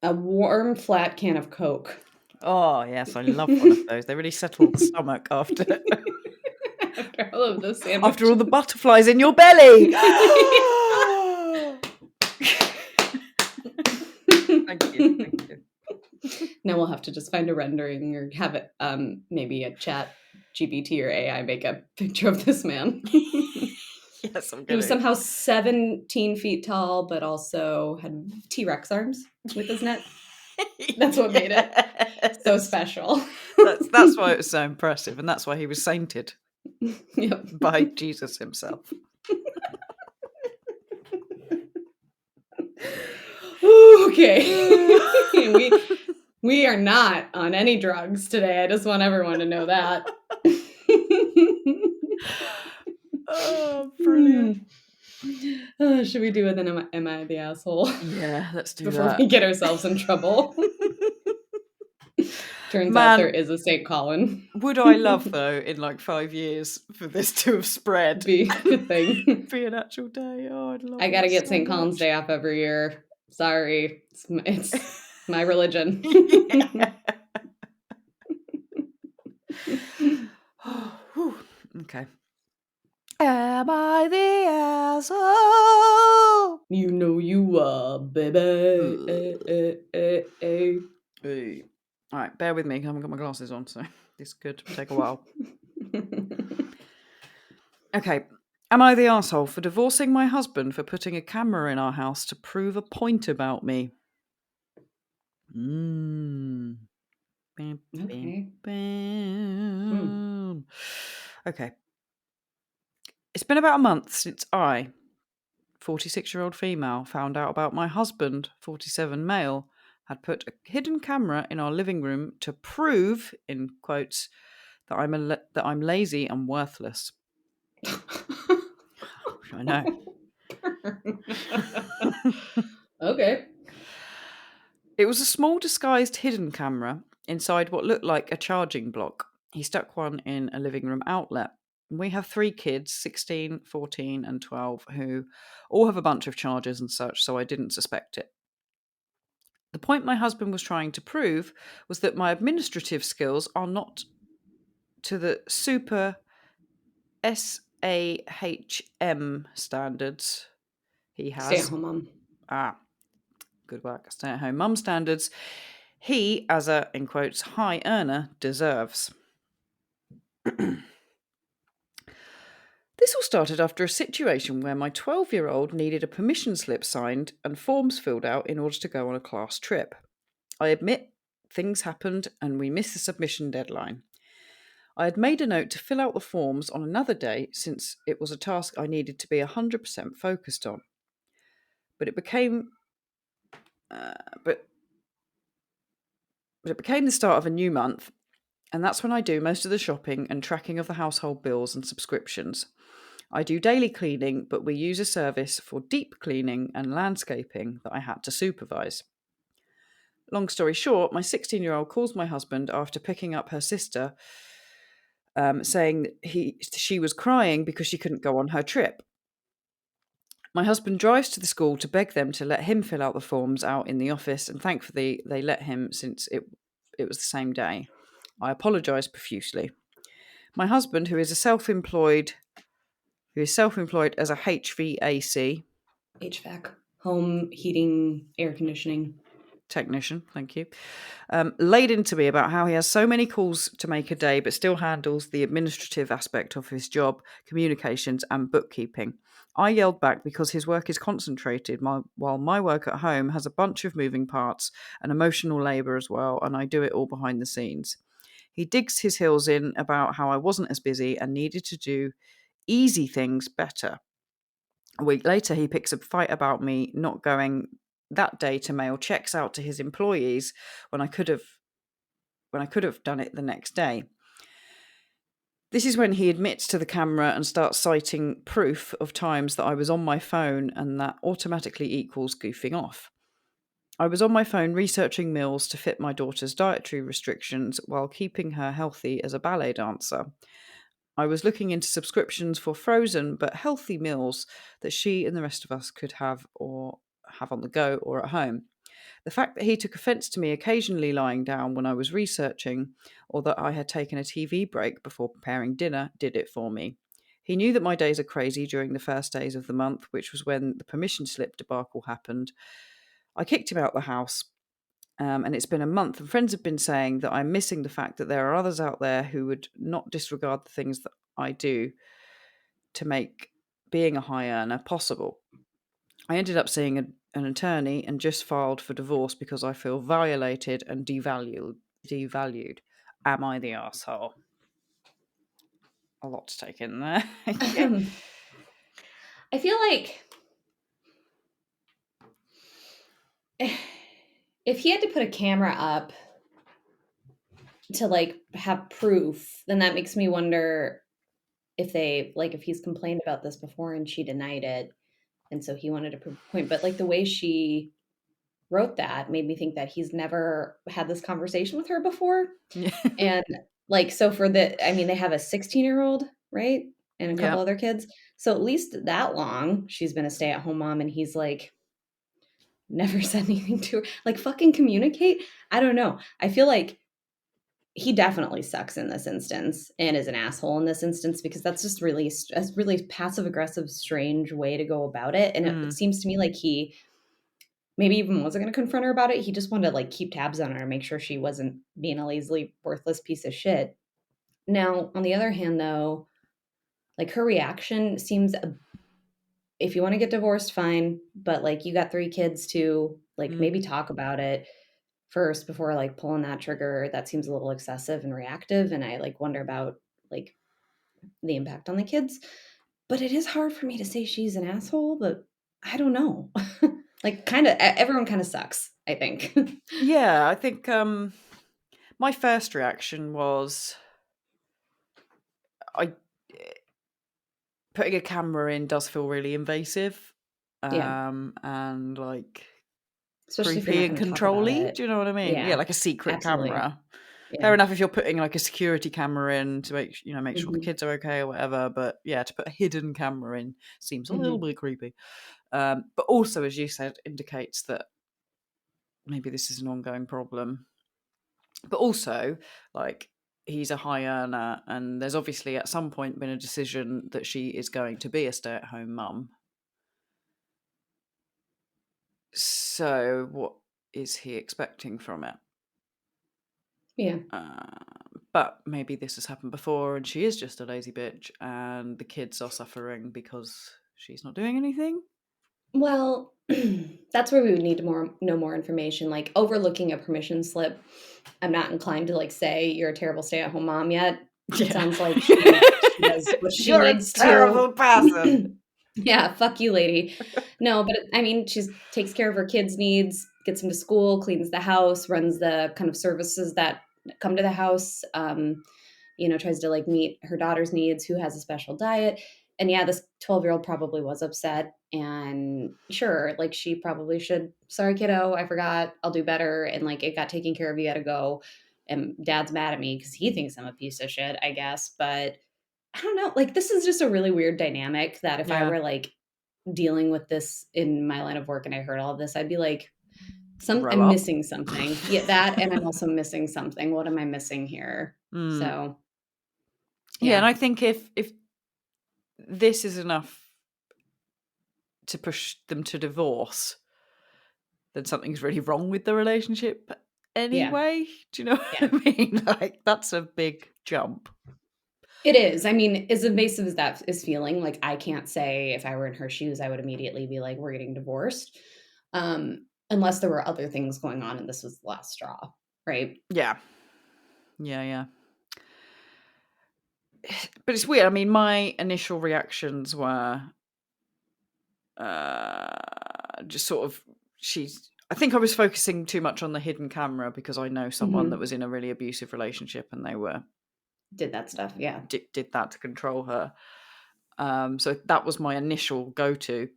warm, flat can of Coke. Oh, yes, I love one of those. They really settle the stomach after all of those sandwiches. After all the butterflies in your belly. Thank you. Now we'll have to just find a rendering or have it maybe a chat GPT or AI make a picture of this man. Yes, Yes, I'm He was kidding. somehow 17 feet tall, but also had T-Rex arms with his neck. That's what made it so Yes. special. That's why it was so impressive, and that's why he was sainted Yep. by Jesus himself. Okay. we are not on any drugs today. I just want everyone to know that. Oh, brilliant. Should we do it then? Am I the asshole? Yeah, let's do Before that. we get ourselves in trouble. Turns out there Man, is a St. Colin. would I love, though, in like 5 years for this to have spread? Be a good thing. Be an actual day. Oh, I'd love I gotta that get so St. Colin's much. Day off every year. Sorry. It's my religion. Yeah. Whew. Okay. Am I the asshole? You know you are, baby. Hey. All right, bear with me. I haven't got my glasses on, so this could take a while. Okay. Am I the asshole for divorcing my husband for putting a camera in our house to prove a point about me? Bam, bam, Okay. bam. Okay. It's been about a month since I, 46-year-old female, found out about my husband, 47 male, had put a hidden camera in our living room to prove, in quotes, that I'm lazy and worthless. I know. Okay. It was a small disguised hidden camera inside what looked like a charging block. He stuck one in a living room outlet. We have 3 kids, 16, 14 and 12, who all have a bunch of chargers and such, so I didn't suspect it. The point my husband was trying to prove was that my administrative skills are not to the super SAHM standards he has. Stay at home, Mom. Good work. Stay-at-home mum standards he, as a, in quotes, high earner, deserves. This all started after a situation where my 12-year-old needed a permission slip signed and forms filled out in order to go on a class trip. I admit things happened and we missed the submission deadline. I had made a note to fill out the forms on another day since it was a task I needed to be 100% focused on. But it became but it became the start of a new month, and that's when I do most of the shopping and tracking of the household bills and subscriptions. I do daily cleaning, but we use a service for deep cleaning and landscaping that I had to supervise. Long story short, my 16-year-old calls my husband after picking up her sister, saying she was crying because she couldn't go on her trip. My husband drives to the school to beg them to let him fill out the forms out in the office, and thankfully they let him since it was the same day. I apologise profusely. My husband, who is self-employed as a HVAC HVAC. Home heating, air conditioning. technician, thank you, laid into me about how he has so many calls to make a day but still handles the administrative aspect of his job, communications and bookkeeping. I yelled back because his work is concentrated while my work at home has a bunch of moving parts and emotional labour as well, and I do it all behind the scenes. He digs his heels in about how I wasn't as busy and needed to do easy things better. A week later, he picks a fight about me not going that day to mail checks out to his employees when I could have done it the next day. This is when he admits to the camera and starts citing proof of times that I was on my phone, and that automatically equals goofing off. I was on my phone researching meals to fit my daughter's dietary restrictions while keeping her healthy as a ballet dancer. I was looking into subscriptions for frozen but healthy meals that she and the rest of us could have on the go or at home. The fact that he took offence to me occasionally lying down when I was researching, or that I had taken a TV break before preparing dinner, did it for me. He knew that my days are crazy during the first days of the month, which was when the permission slip debacle happened. I kicked him out the house. And it's been a month, and friends have been saying that I'm missing the fact that there are others out there who would not disregard the things that I do to make being a high earner possible? I ended up seeing an attorney and just filed for divorce because I feel violated and devalued. Am I the asshole? A lot to take in there. I feel like if he had to put a camera up to like have proof, then that makes me wonder if they like if he's complained about this before and she denied it, and so he wanted to prove a point. But like the way she wrote that made me think that he's never had this conversation with her before. Yeah. And like so for the I mean they have a 16-year-old, right? And a couple Yeah. other kids. So at least that long she's been a stay-at-home mom and he's like never said anything to her. Like fucking communicate? I don't know. I feel like he definitely sucks in this instance and is an asshole in this instance because that's just really a really passive aggressive strange way to go about it, and it seems to me like he maybe even wasn't going to confront her about it. He just wanted to like keep tabs on her and make sure she wasn't being a lazily worthless piece of shit. Now on the other hand though, like her reaction seems if you want to get divorced fine, but like you got 3 kids too, like maybe talk about it first before like pulling that trigger. That seems a little excessive and reactive, and I like wonder about like the impact on the kids. But it is hard for me to say she's an asshole, but I don't know. Like kind of everyone kind of sucks, I think. Yeah, I think my first reaction was putting a camera in does feel really invasive. Yeah. And like Especially if you're creepy not and going to talk about controlly. it. Do you know what I mean? Yeah, Yeah. like a secret Absolutely. camera. Fair Yeah. enough if you're putting like a security camera in to make sure the Mhm. kids are okay or whatever. But yeah, to put a hidden camera in seems a little Mhm. bit creepy. But also, as you said, indicates that maybe this is an ongoing problem. But also, like, he's a high earner, and there's obviously at some point been a decision that she is going to be a stay-at-home mum. So what is he expecting from it? Yeah. But maybe this has happened before and she is just a lazy bitch and the kids are suffering because she's not doing anything. Well, that's where we would need to know more information. Like overlooking a permission slip, I'm not inclined to like say you're a terrible stay-at-home mom yet. It Yeah. sounds like she does what she You're a needs to. terrible person. Yeah, fuck you, lady. No, but I mean, she's takes care of her kids' needs, gets them to school, cleans the house, runs the kind of services that come to the house. Tries to like meet her daughter's needs, who has a special diet. And yeah, this 12-year-old probably was upset. And sure, like she probably should, sorry, kiddo, I forgot, I'll do better. And like it got taken care of, you gotta go. And dad's mad at me because he thinks I'm a piece of shit, I guess. But I don't know. Like, this is just a really weird dynamic that if I Yeah. were like dealing with this in my line of work and I heard all of this, I'd be like, Grow I'm up. missing something. Yeah, that, and I'm also missing something. What am I missing here? So, Yeah, and yeah. I think if this is enough to push them to divorce, then something's really wrong with the relationship Yeah. anyway. Do you know Yeah. what I mean? Like, that's a big jump. It is. I mean, as invasive as that is feeling, like I can't say if I were in her shoes, I would immediately be like, we're getting divorced. Unless there were other things going on and this was the last straw. Right. Yeah. Yeah. But it's weird. I mean, my initial reactions were just sort of I think I was focusing too much on the hidden camera because I know someone that Mm-hmm. was in a really abusive relationship and they were Did that stuff. Yeah. did that to control her. So that was my initial go-to.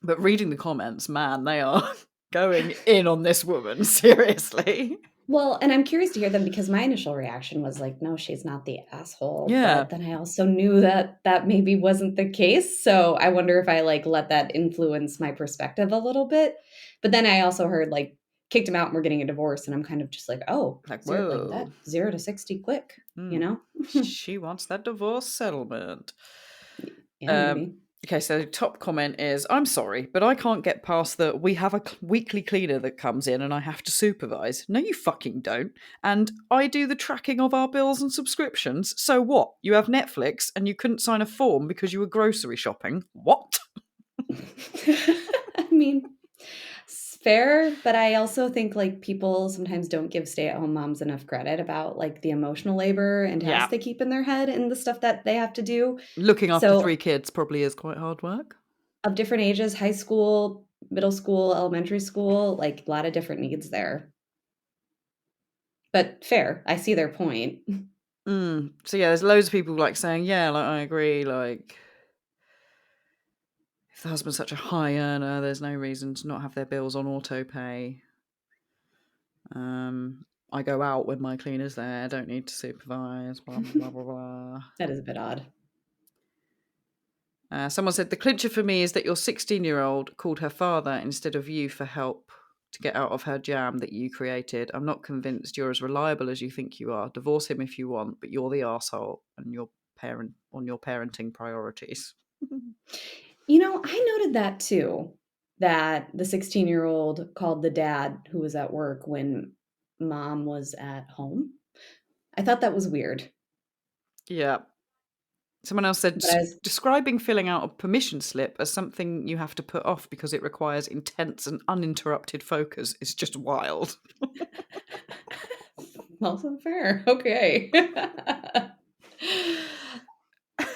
But reading the comments, man, they are going in on this woman, seriously. Well, and I'm curious to hear them because my initial reaction was like, no, she's not the asshole. Yeah. But then I also knew that that maybe wasn't the case. So I wonder if I like let that influence my perspective a little bit. But then I also heard like kicked him out and we're getting a divorce. And I'm kind of just like, oh, Like, zero, like whoa. that 0 to 60 quick, you know? She wants that divorce settlement. Yeah, maybe. Okay, so the top comment is, I'm sorry, but I can't get past the we have a weekly cleaner that comes in and I have to supervise. No, you fucking don't. And I do the tracking of our bills and subscriptions. So what? You have Netflix and you couldn't sign a form because you were grocery shopping? What? I mean, it's fair, but I also think like people sometimes don't give stay-at-home moms enough credit about like the emotional labor and tasks Yeah. they keep in their head and the stuff that they have to do. Looking after So 3 kids probably is quite hard work. of different ages, high school, middle school, elementary school, like a lot of different needs there. But fair, I see their point. So yeah, there's loads of people like saying, yeah, like I agree, like if the husband's such a high earner, there's no reason to not have their bills on auto pay. I go out when my cleaner's there, don't need to supervise, blah, blah, blah, blah. That is a bit odd. Someone said, the clincher for me is that your 16-year-old called her father instead of you for help to get out of her jam that you created. I'm not convinced you're as reliable as you think you are. Divorce him if you want, but you're the arsehole and your parent on your parenting priorities. You know, I noted that too, that the 16-year-old called the dad who was at work when mom was at home. I thought that was weird. Yeah. Someone else said, But I was describing filling out a permission slip as something you have to put off because it requires intense and uninterrupted focus is just wild. also fair. Okay.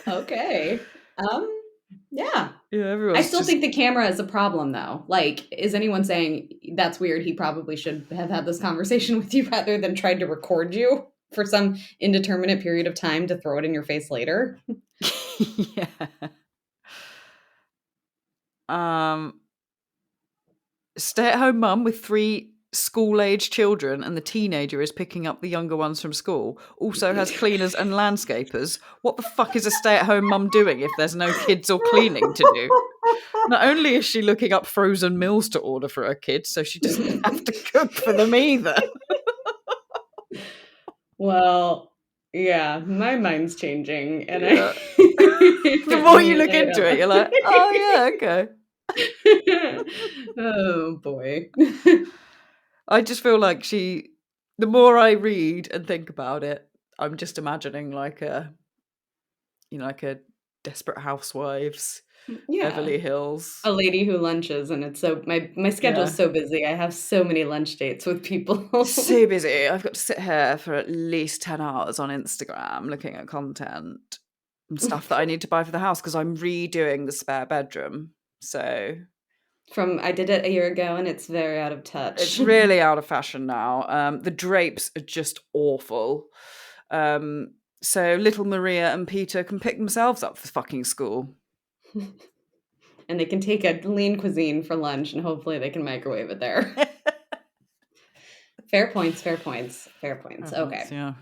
Okay. Yeah. Yeah, I everyone's still just... think the camera is a problem though. Like, is anyone saying that's weird? He probably should have had this conversation with you rather than tried to record you for some indeterminate period of time to throw it in your face later. Yeah. Stay-at-home mum with 3 school-age children and the teenager is picking up the younger ones from school. Also has cleaners and landscapers. What the fuck is a stay-at-home mum doing if there's no kids or cleaning to do? Not only is she looking up frozen meals to order for her kids, so she doesn't have to cook for them either. Well, yeah, my mind's changing, and Yeah. I The more you look lay it into it, you're like, oh yeah, okay. out. Oh boy. I just feel like the more I read and think about it, I'm just imagining like a Desperate Housewives, Yeah. Beverly Hills. A lady who lunches, and it's so my schedule's Yeah. so busy. I have so many lunch dates with people. So busy. I've got to sit here for at least 10 hours on Instagram looking at content and stuff that I need to buy for the house because I'm redoing the spare bedroom. So I did it a year ago, and it's very out of it's touch. really out of fashion now. The drapes are just awful. So little Maria and Peter can pick themselves up for fucking school. And they can take a lean cuisine for lunch, and hopefully they can microwave it there. Fair points, fair points, fair points. Okay. Yeah.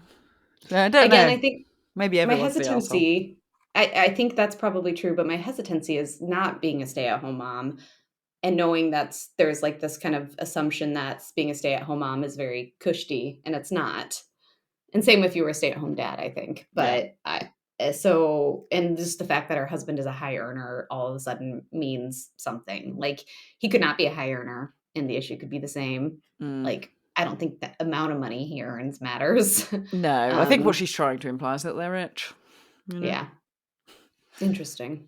So I don't Again, know. I think Maybe my everyone's the arsehole. hesitancy, I think that's probably true, but my hesitancy is not being a stay-at-home mom and knowing there's like this kind of assumption that being a stay-at-home mom is very cushy, and it's not. And same if you were a stay-at-home dad, I think. Yeah. But so, and just the fact that her husband is a high earner all of a sudden means something. Like, he could not be a high earner and the issue could be the same. Like, I don't think the amount of money he earns matters. No, I think what she's trying to imply is that they're rich. You know? Yeah. Interesting.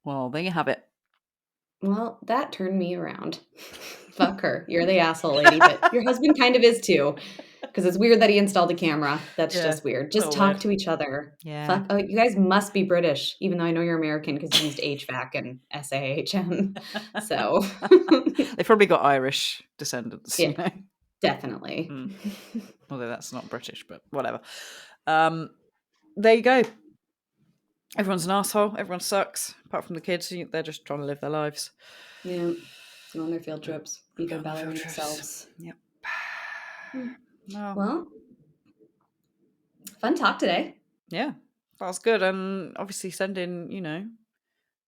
Well, there you have it. Well, that turned me around. Fuck her. You're the asshole lady, but your husband kind of is too. Because it's weird that he installed a camera. That's Yeah, just weird. Just little talk weird. to each other. Yeah. Fuck. Oh, you guys must be British, even though I know you're American because you used HVAC and SAHM. So They've probably got Irish descendants. yeah, You know? definitely. Although that's not British, but whatever. There you go. Everyone's an asshole. Everyone sucks, apart from the kids. They're just trying to live their lives. Yeah. Go on their field trips. Be their Go on their field ballerina trips. selves. Yep. Well, fun talk today. Yeah, that's good. And obviously send in,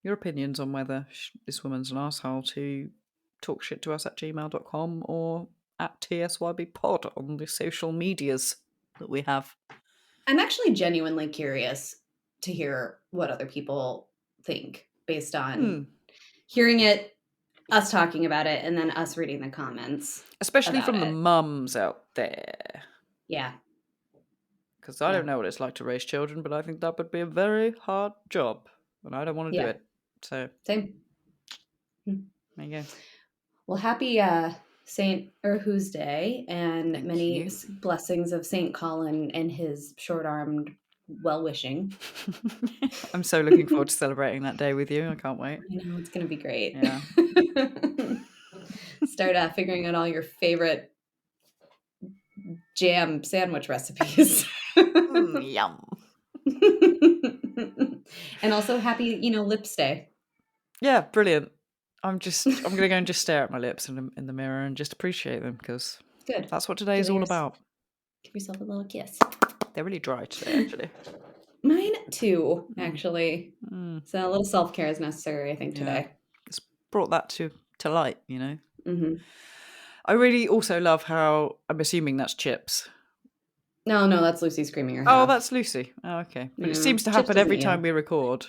your opinions on whether this woman's an asshole to talkshittoUs@gmail.com or at TSYBpod on the social medias that we have. I'm actually genuinely curious to hear what other people think, based on hearing it, us talking about it, and then us reading the comments. Especially about from the it. mums out there. Yeah. Because I don't know what it's like to raise children, but I think that would be a very hard job. And I don't want to do it. So, same. There you go. Well, happy St. Erhu's Day, and Thank many you. blessings of St. Colin and his short-armed well-wishing. I'm so looking forward to celebrating that day with you. I can't wait. I know, it's going to be great. Yeah. Start figuring out all your favorite jam sandwich recipes. Yum. And also happy, Lips Day. Yeah, brilliant. I'm going to go and just stare at my lips in the mirror and just appreciate them, because Good. that's what today is all about. Give yourself a little kiss. They're really dry today, actually. Mine too, actually. So a little self-care is necessary, I think, today. It's brought that to light, Mm-hmm. I really also love how, I'm assuming that's Chips. No, that's Lucy screaming her head Oh, off. that's Lucy. Oh, okay. But it seems to Chips happen every time we record.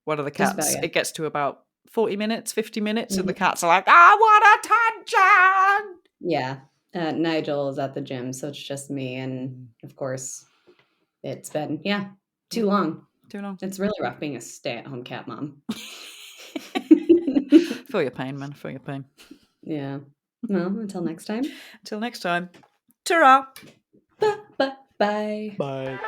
One of the Just cats, about, yeah. it gets to about 40 minutes, 50 minutes, and the cats are like, I want attention! Yeah. Nigel is at the gym, so it's just me. And of course, it's been, too long. Too long. It's really rough being a stay-at-home cat mom. Feel your pain, man. Feel your pain. Yeah. Well, until next time. Until next time. Ta-ra! Bye. Bye.